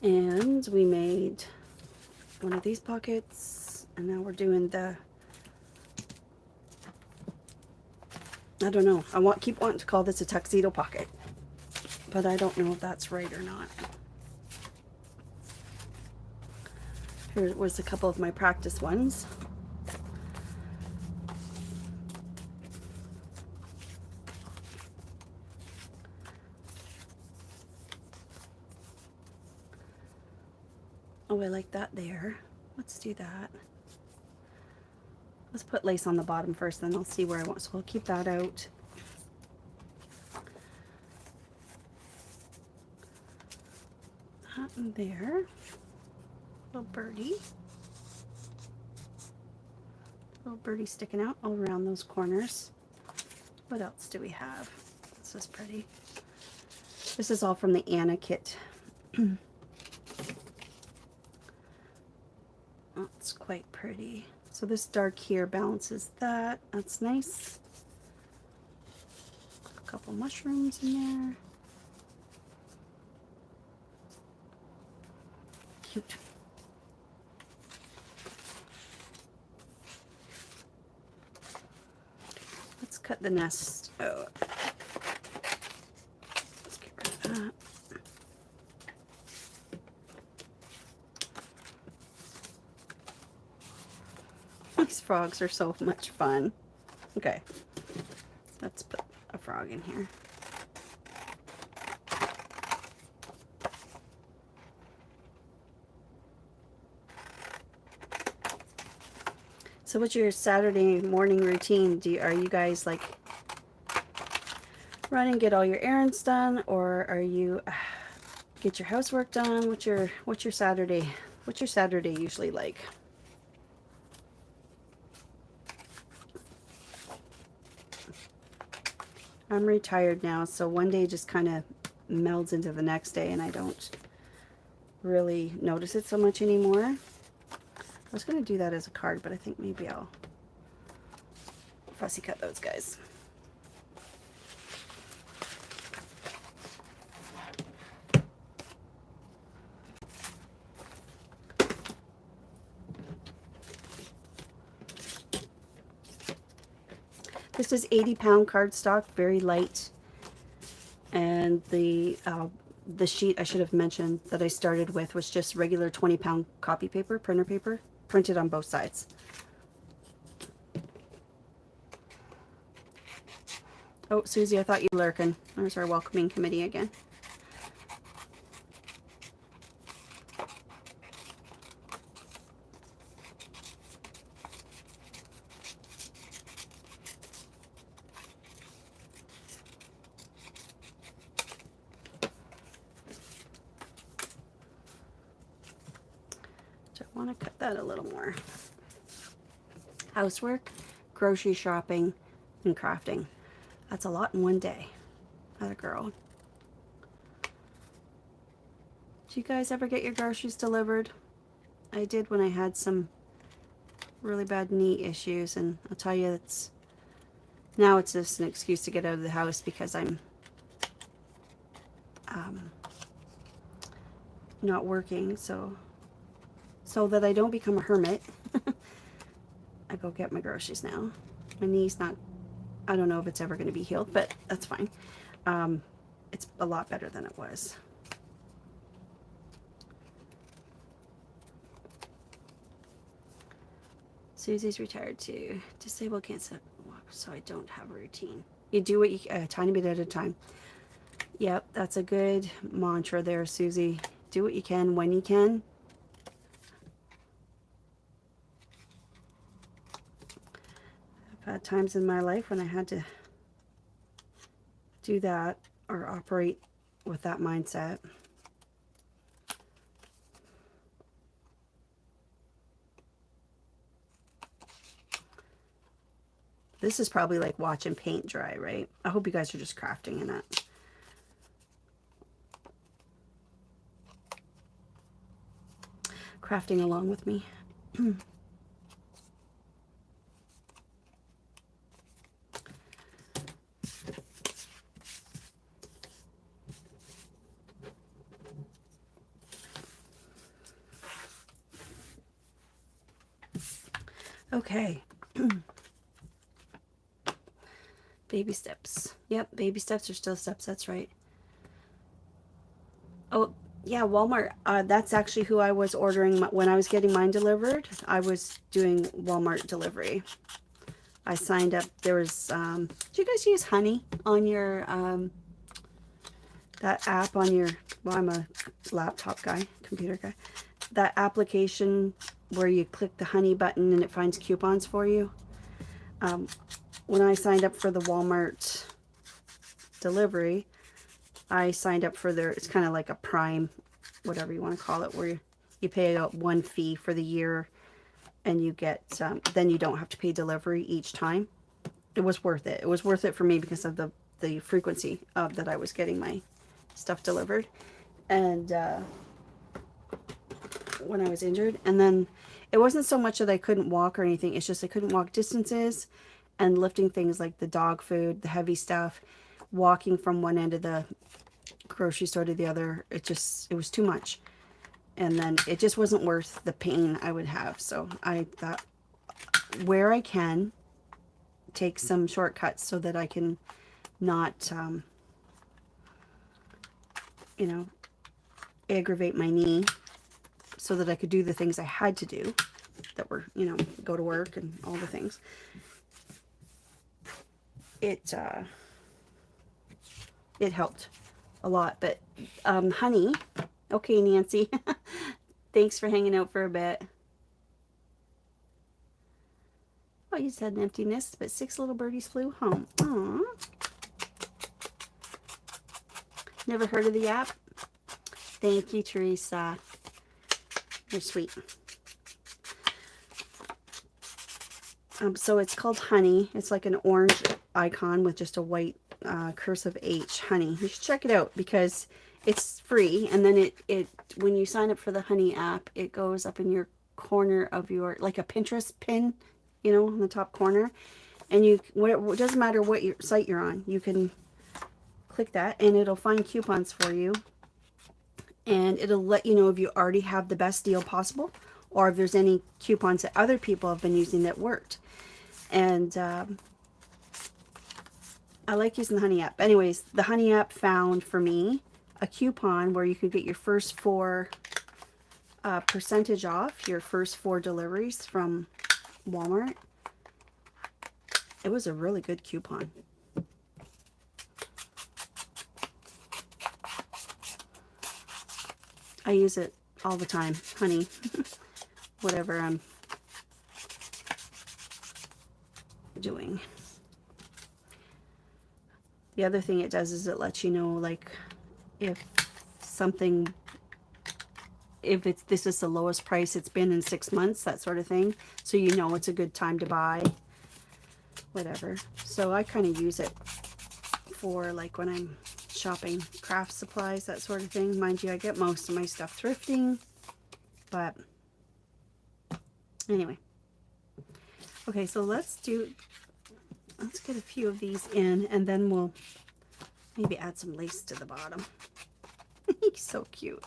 And we made one of these pockets, and now we're doing the, I don't know, keep wanting to call this a tuxedo pocket, but I don't know if that's right or not. Here was a couple of my practice ones. Oh, I like that there. Let's do that. Let's put lace on the bottom first, then I'll see where I want. So we'll keep that out. That in there. Little birdie. Little birdie sticking out all around those corners. What else do we have? This is pretty. This is all from the Anna kit. That's quite pretty. So this dark here balances that. That's nice. couple mushrooms in there. Cute. Let's cut the nest out. Let's get rid of that. These frogs are so much fun. Okay, let's put a frog in here. So what's your Saturday morning routine? Are you guys like run and get all your errands done, or are you get your housework done? What's your Saturday? What's your Saturday usually like? I'm retired now, so one day just kind of melds into the next day and I don't really notice it so much anymore. I was going to do that as a card, but I think maybe I'll fussy cut those guys. This is 80-pound cardstock, very light. And the sheet I should have mentioned that I started with was just regular 20-pound copy paper, printer paper, printed on both sides. Oh, Susie, I thought you were lurking. There's our welcoming committee again. So I want to cut that a little more. Housework, grocery shopping, and crafting. That's a lot in one day. Atta girl. Do you guys ever get your groceries delivered? I did when I had some really bad knee issues, and I'll tell you, now it's just an excuse to get out of the house because I'm not working, so that I don't become a hermit. I go get my groceries now. My knee's not, I don't know if it's ever going to be healed, but that's fine. It's a lot better than it was. Susie's retired too. Disabled, can't sit, so I don't have a routine. You do what you a tiny bit at a time. Yep, that's a good mantra there, Susie. Do what you can when you can. I've had times in my life when I had to do that or operate with that mindset. This is probably like watching paint dry, right? I hope you guys are just crafting in it. Crafting along with me. Okay. Baby steps. Yep, baby steps are still steps. That's right. Oh, yeah, Walmart. That's actually who I was ordering when I was getting mine delivered. I was doing Walmart delivery. I signed up. There was, do you guys use Honey on your, that app on your, well, I'm a laptop guy, computer guy. That application where you click the Honey button and it finds coupons for you. When I signed up for the Walmart delivery, I signed up for their, it's kind of like a Prime, whatever you want to call it, where you pay out one fee for the year and you get, then you don't have to pay delivery each time. It was worth it. It was worth it for me because of the frequency of that I was getting my stuff delivered. And when I was injured, and then it wasn't so much that I couldn't walk or anything, it's just I couldn't walk distances, and lifting things like the dog food, the heavy stuff, walking from one end of the grocery store to the other. It was too much. And then it just wasn't worth the pain I would have. So I thought, where I can, take some shortcuts so that I can not, you know, aggravate my knee, so that I could do the things I had to do that were, you know, go to work and all the things. It helped a lot. But honey, okay, Nancy, thanks for hanging out for a bit. Oh, you said an empty nest, but 6 little birdies flew home. Aww. Never heard of the app? Thank you, Teresa. You're sweet. So it's called Honey. It's like an orange icon with just a white cursive H, Honey. You should check it out because it's free. And then it when you sign up for the Honey app, it goes up in your corner of your, like a Pinterest pin, you know, in the top corner. And it doesn't matter what site you're on. You can click that and it'll find coupons for you. And it'll let you know if you already have the best deal possible, or if there's any coupons that other people have been using that worked. And I like using the Honey app. Anyways, the Honey app found for me a coupon where you could get your first 4 percentage off your first 4 deliveries from Walmart. It was a really good coupon. I use it all the time, Honey. Whatever I'm doing. The other thing it does is it lets you know, like, if this is the lowest price it's been in 6 months, that sort of thing. So you know it's a good time to buy. Whatever. So I kind of use it for, like, when I'm shopping craft supplies, that sort of thing. Mind you, I get most of my stuff thrifting, but anyway. Okay, so let's get a few of these in, and then we'll maybe add some lace to the bottom. He's so cute.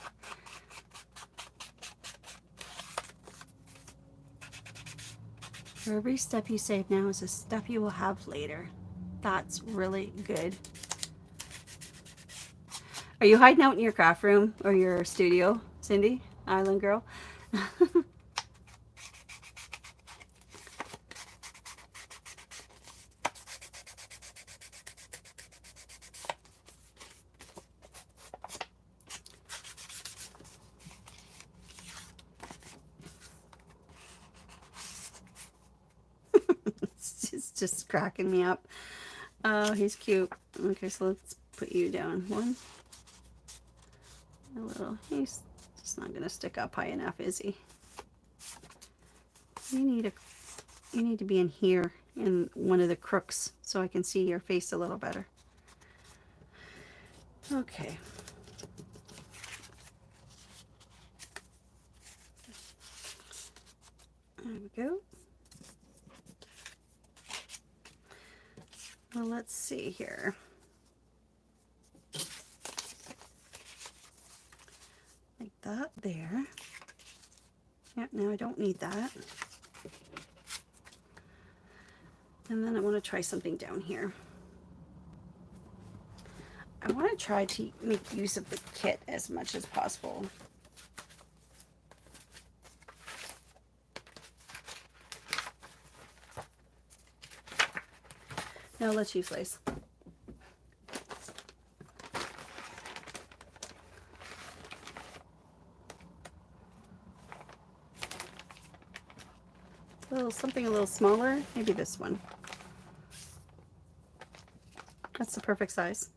For every step you save now is a step you will have later. That's really good. Are you hiding out in your craft room or your studio, Cindy? Island girl? It's just cracking me up. Oh, he's cute. Okay, so let's put you down. One. A little. He's just not going to stick up high enough, is he? You need to be in here in one of the crooks so I can see your face a little better. Okay. There we go. Well, let's see here. Like that there. Yeah, now I don't need that. And then I want to try something down here. I want to try to make use of the kit as much as possible. Now let's use lace. Something a little smaller, maybe this one. That's the perfect size.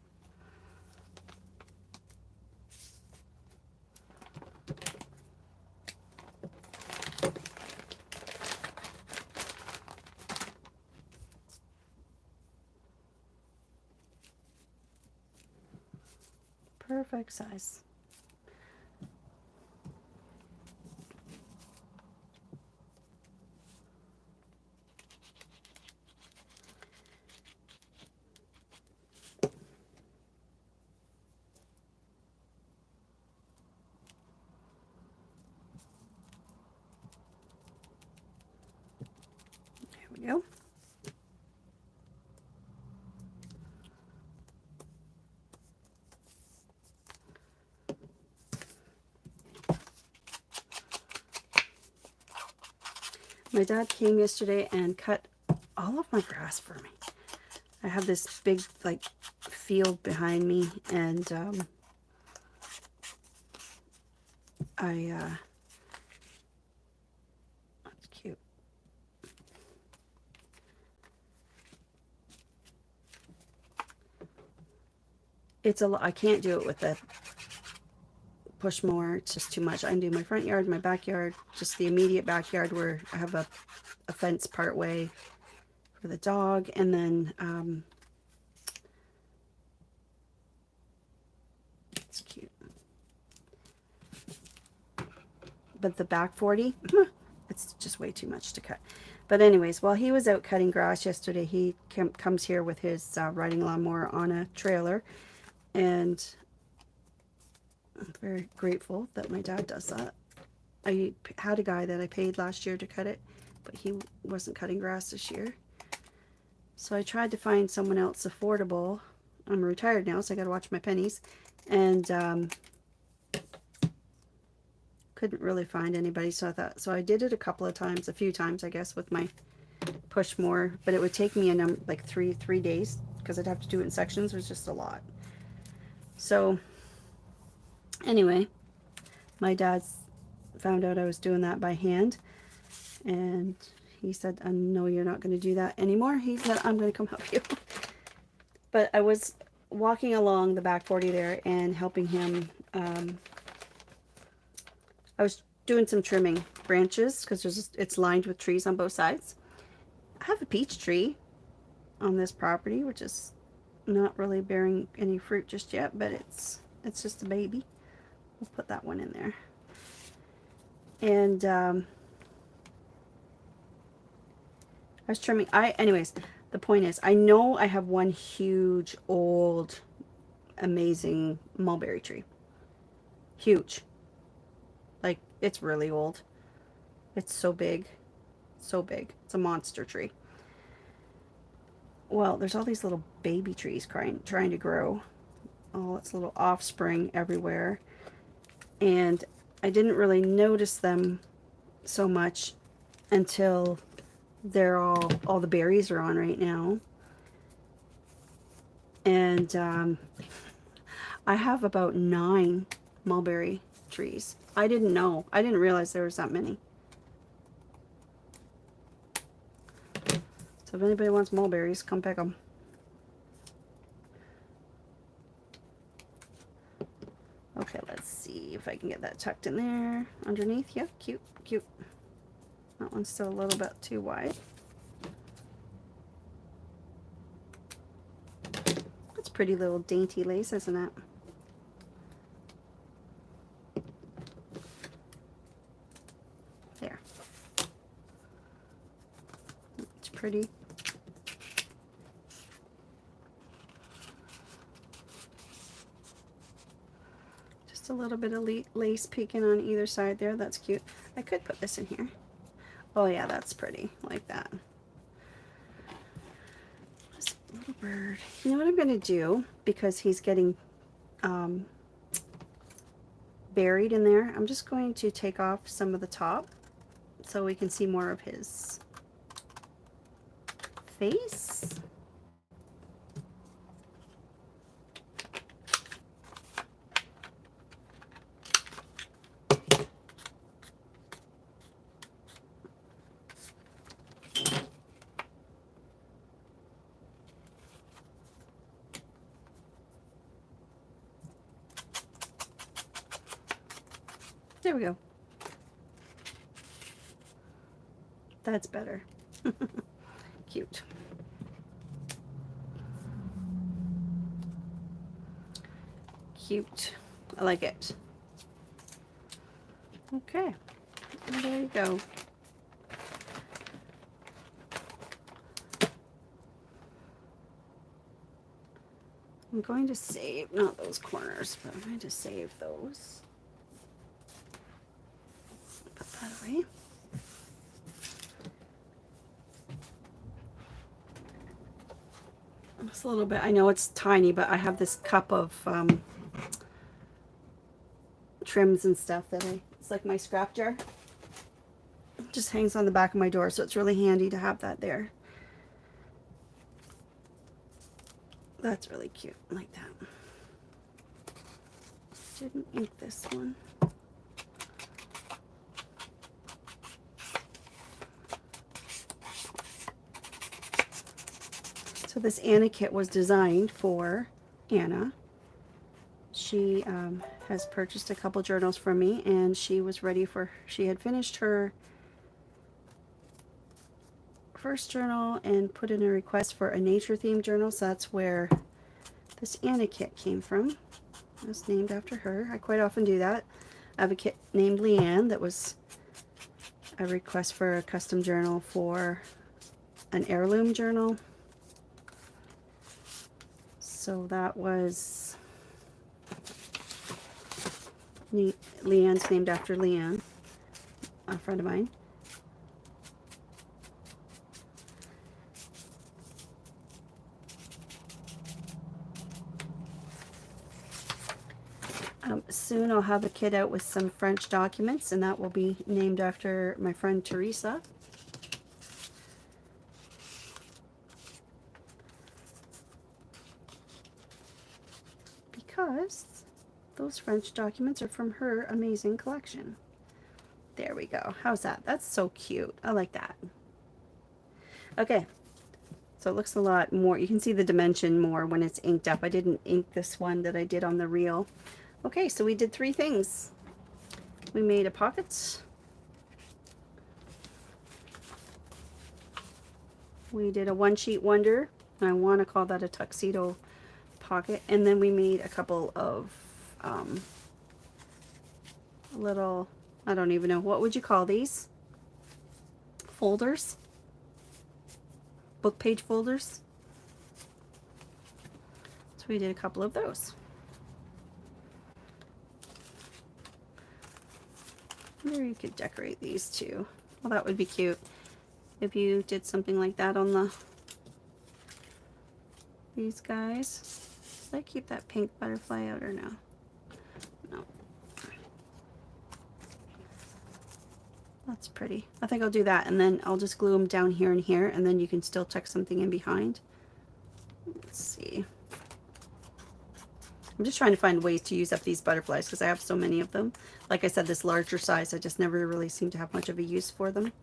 Perfect size. we go. My dad came yesterday and cut all of my grass for me. I have this big, like, field behind me, and that's cute. It's a lot. I can't do it with the push mower. It's just too much. I can do my front yard, my backyard, just the immediate backyard where I have a fence part way for the dog, and then it's cute. But the back 40, it's just way too much to cut. But anyways, while he was out cutting grass yesterday, he comes here with his riding lawnmower on a trailer, and I'm very grateful that my dad does that. I had a guy that I paid last year to cut it, but he wasn't cutting grass this year. So I tried to find someone else affordable. I'm retired now, so I got to watch my pennies, and couldn't really find anybody. So I thought, so I did it a few times, I guess, with my push mower, but it would take me like three days because I'd have to do it in sections. It was just a lot. So anyway, my dad's found out I was doing that by hand, and he said, no, you're not going to do that anymore. He said, I'm going to come help you. But I was walking along the back 40 there and helping him. I was doing some trimming branches because it's lined with trees on both sides. I have a peach tree on this property, which is not really bearing any fruit just yet, but it's just a baby. We'll put that one in there. And I was trimming. Anyways, the point is, I know I have one huge, old, amazing mulberry tree. Huge. Like, it's really old. It's so big. So big. It's a monster tree. Well, there's all these little baby trees trying to grow. All its little offspring everywhere. And I didn't really notice them so much until they're all the berries are on right now. And I have about 9 mulberry trees. I didn't know. I didn't realize there was that many. So if anybody wants mulberries, come pick them. Okay, let's see if I can get that tucked in there underneath. Yeah, cute, cute. That one's still a little bit too wide. That's pretty little dainty lace, isn't it? There. It's pretty. Just a little bit of lace peeking on either side there. That's cute. I could put this in here. Oh yeah, that's pretty, like that. This little bird. You know what I'm going to do, because he's getting buried in there, I'm just going to take off some of the top so we can see more of his face. There we go. That's better. Cute. Cute. I like it. Okay. And there you go. I'm going to save, not those corners, but I'm going to save those. Put that away. It's a little bit, I know it's tiny, but I have this cup of trims and stuff that it's like my scrap jar. It just hangs on the back of my door, so it's really handy to have that there. That's really cute, I like that. Didn't ink this one. So this Anna kit was designed for Anna. She has purchased a couple journals from me, and she was ready for, she had finished her first journal and put in a request for a nature themed journal, so that's where this Anna kit came from. It was named after her. I quite often do that. I have a kit named Leanne that was a request for a custom journal for an heirloom journal. So that was Leanne's named after Leanne, a friend of mine. Soon I'll have a kit out with some French documents, and that will be named after my friend Teresa. Because those French documents are from her amazing collection. There we go. How's that? That's so cute. I like that. Okay. So it looks a lot more. You can see the dimension more when it's inked up. I didn't ink this one that I did on the reel. Okay, so we did 3 things. We made a pocket. We did a one sheet wonder. I want to call that a tuxedo pocket. And then we made a couple of little, I don't even know, what would you call these? Folders? Book page folders? So we did a couple of those. Maybe you could decorate these too. Well, that would be cute if you did something like that on these guys. Did I keep that pink butterfly out or no? No. That's pretty. I think I'll do that, and then I'll just glue them down here and here, and then you can still tuck something in behind. Let's see. I'm just trying to find ways to use up these butterflies because I have so many of them. Like I said, this larger size, I just never really seem to have much of a use for them.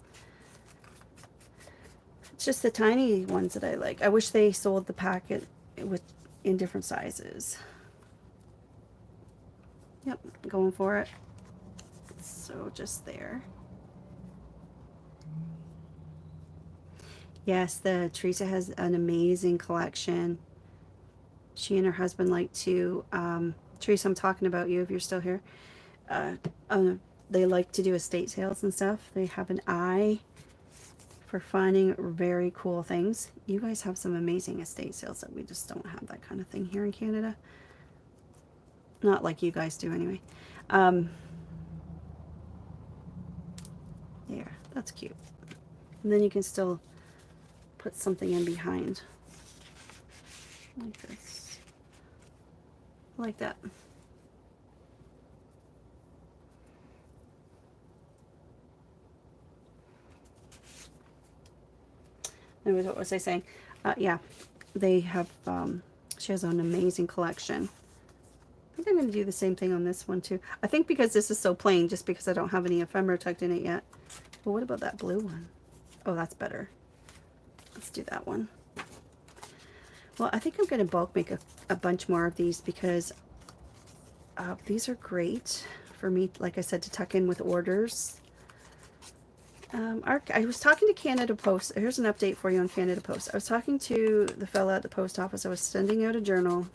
It's just the tiny ones that I like. I wish they sold the packet in different sizes. Yep, going for it. So just there. Yes, Teresa has an amazing collection. She and her husband like to, Teresa, I'm talking about you if you're still here. They like to do estate sales and stuff. They have an eye for finding very cool things. You guys have some amazing estate sales that we just don't have that kind of thing here in Canada. Not like you guys do anyway. There, that's cute. And then you can still put something in behind. Like this. Like that. Anyways, what was I saying? Yeah, they have, she has an amazing collection. I think I'm going to do the same thing on this one too. I think because this is so plain, just because I don't have any ephemera tucked in it yet. But what about that blue one? Oh, that's better. Let's do that one. Well, I think I'm going to bulk make a bunch more of these because these are great for me, like I said, to tuck in with orders. I was talking to Canada Post. Here's an update for you on Canada Post. I was talking to the fella at the post office. I was sending out a journal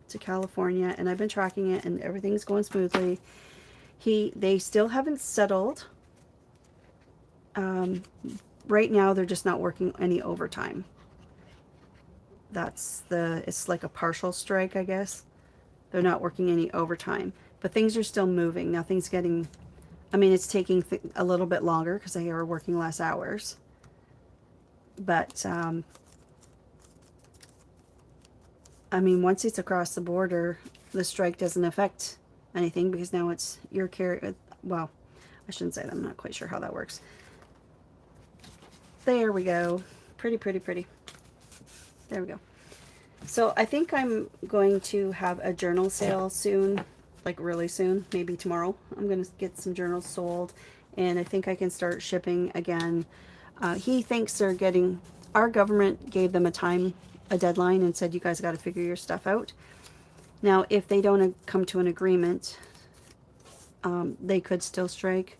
to California, and I've been tracking it, and everything's going smoothly. They still haven't settled. Right now, they're just not working any overtime. It's like a partial strike, I guess. They're not working any overtime, but things are still moving. Nothing's getting, I mean, it's taking a little bit longer because they are working less hours. But I mean, once it's across the border, the strike doesn't affect anything because now it's your carry. Well, I shouldn't say that. I'm not quite sure how that works. There we go. Pretty, pretty, pretty. There we go. So I think I'm going to have a journal sale soon, like really soon, maybe tomorrow. I'm going to get some journals sold, and I think I can start shipping again. He thinks they're getting, our government gave them a deadline and said, you guys got to figure your stuff out. Now, if they don't come to an agreement, they could still strike,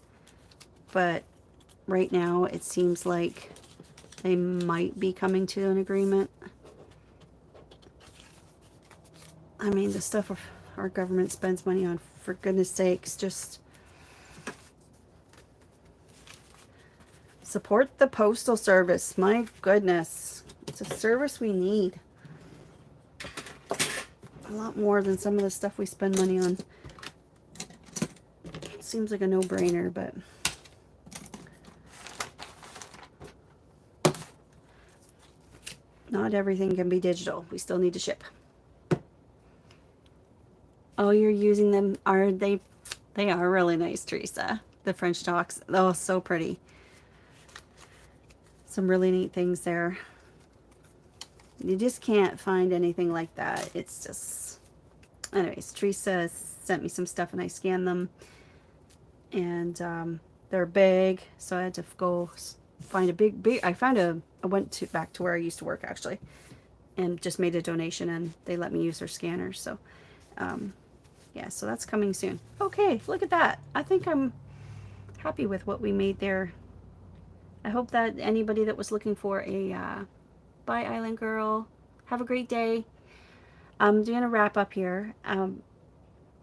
but right now it seems like they might be coming to an agreement. I mean, the stuff our government spends money on, for goodness sakes, just support the Postal Service. My goodness. It's a service we need. A lot more than some of the stuff we spend money on. It seems like a no-brainer, but not everything can be digital. We still need to ship. Oh, you're using them. Are they? They are really nice, Teresa. The French docks. Oh, so pretty. Some really neat things there. You just can't find anything like that. It's just... Anyways, Teresa sent me some stuff and I scanned them. And they're big, so I had to go find a big... I went back to where I used to work, actually. And just made a donation, and they let me use their scanner. So, yeah, so that's coming soon. Okay, look at that. I think I'm happy with what we made there. I hope that anybody that was looking for a Bye Island Girl, have a great day. I'm going to wrap up here.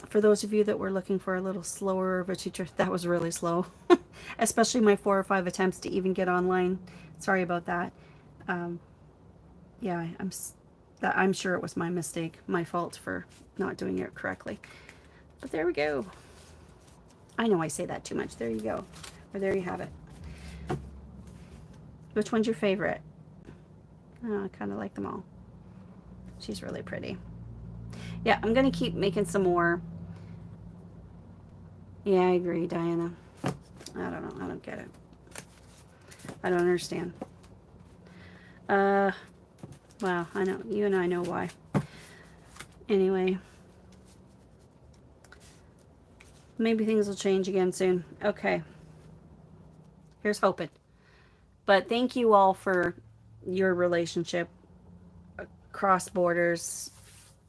For those of you that were looking for a little slower of a tutor, that was really slow. Especially my 4 or 5 attempts to even get online. Sorry about that. Yeah, I'm sure it was my mistake, my fault for not doing it correctly. But there we go. I know I say that too much. There you go. Or there you have it. Which one's your favorite? Oh, I kind of like them all. She's really pretty. Yeah, I'm going to keep making some more. Yeah, I agree, Diana. I don't know. I don't get it. I don't understand. Well, I know. You and I know why. Anyway. Maybe things will change again soon. Okay. Here's hoping. But thank you all for your relationship across borders,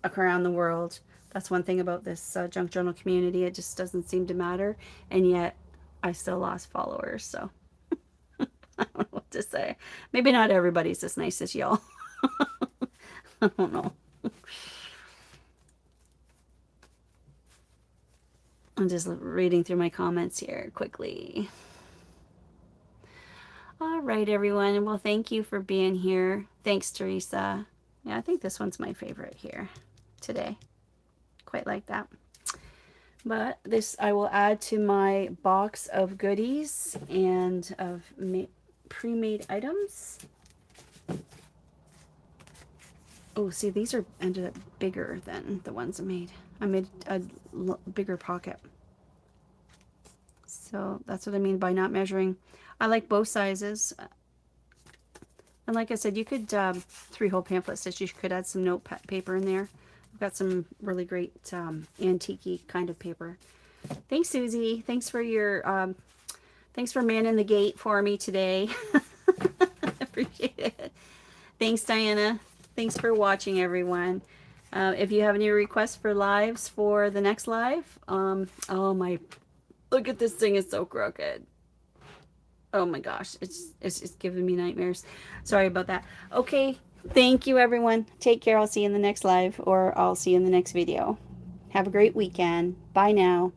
around the world. That's one thing about this junk journal community. It just doesn't seem to matter. And yet, I still lost followers. So, I don't know what to say. Maybe not everybody's as nice as y'all. I don't know. I'm just reading through my comments here quickly. All right, everyone. Well, thank you for being here. Thanks, Teresa. Yeah, I think this one's my favorite here today. Quite like that. But this I will add to my box of goodies and of pre-made items. Oh, see, these are ended up bigger than the ones I made. I made a bigger pocket. So that's what I mean by not measuring. I like both sizes. And like I said, you could, 3-hole pamphlet stitch, you could add some note paper in there. I've got some really great antique-y kind of paper. Thanks, Susie. Thanks for your, thanks for manning the gate for me today. Appreciate it. Thanks, Diana. Thanks for watching, everyone. If you have any requests for lives for the next live, oh my, look at this thing, it's so crooked. Oh my gosh, it's giving me nightmares. Sorry about that. Okay, thank you, everyone. Take care. I'll see you in the next live, or I'll see you in the next video. Have a great weekend. Bye now.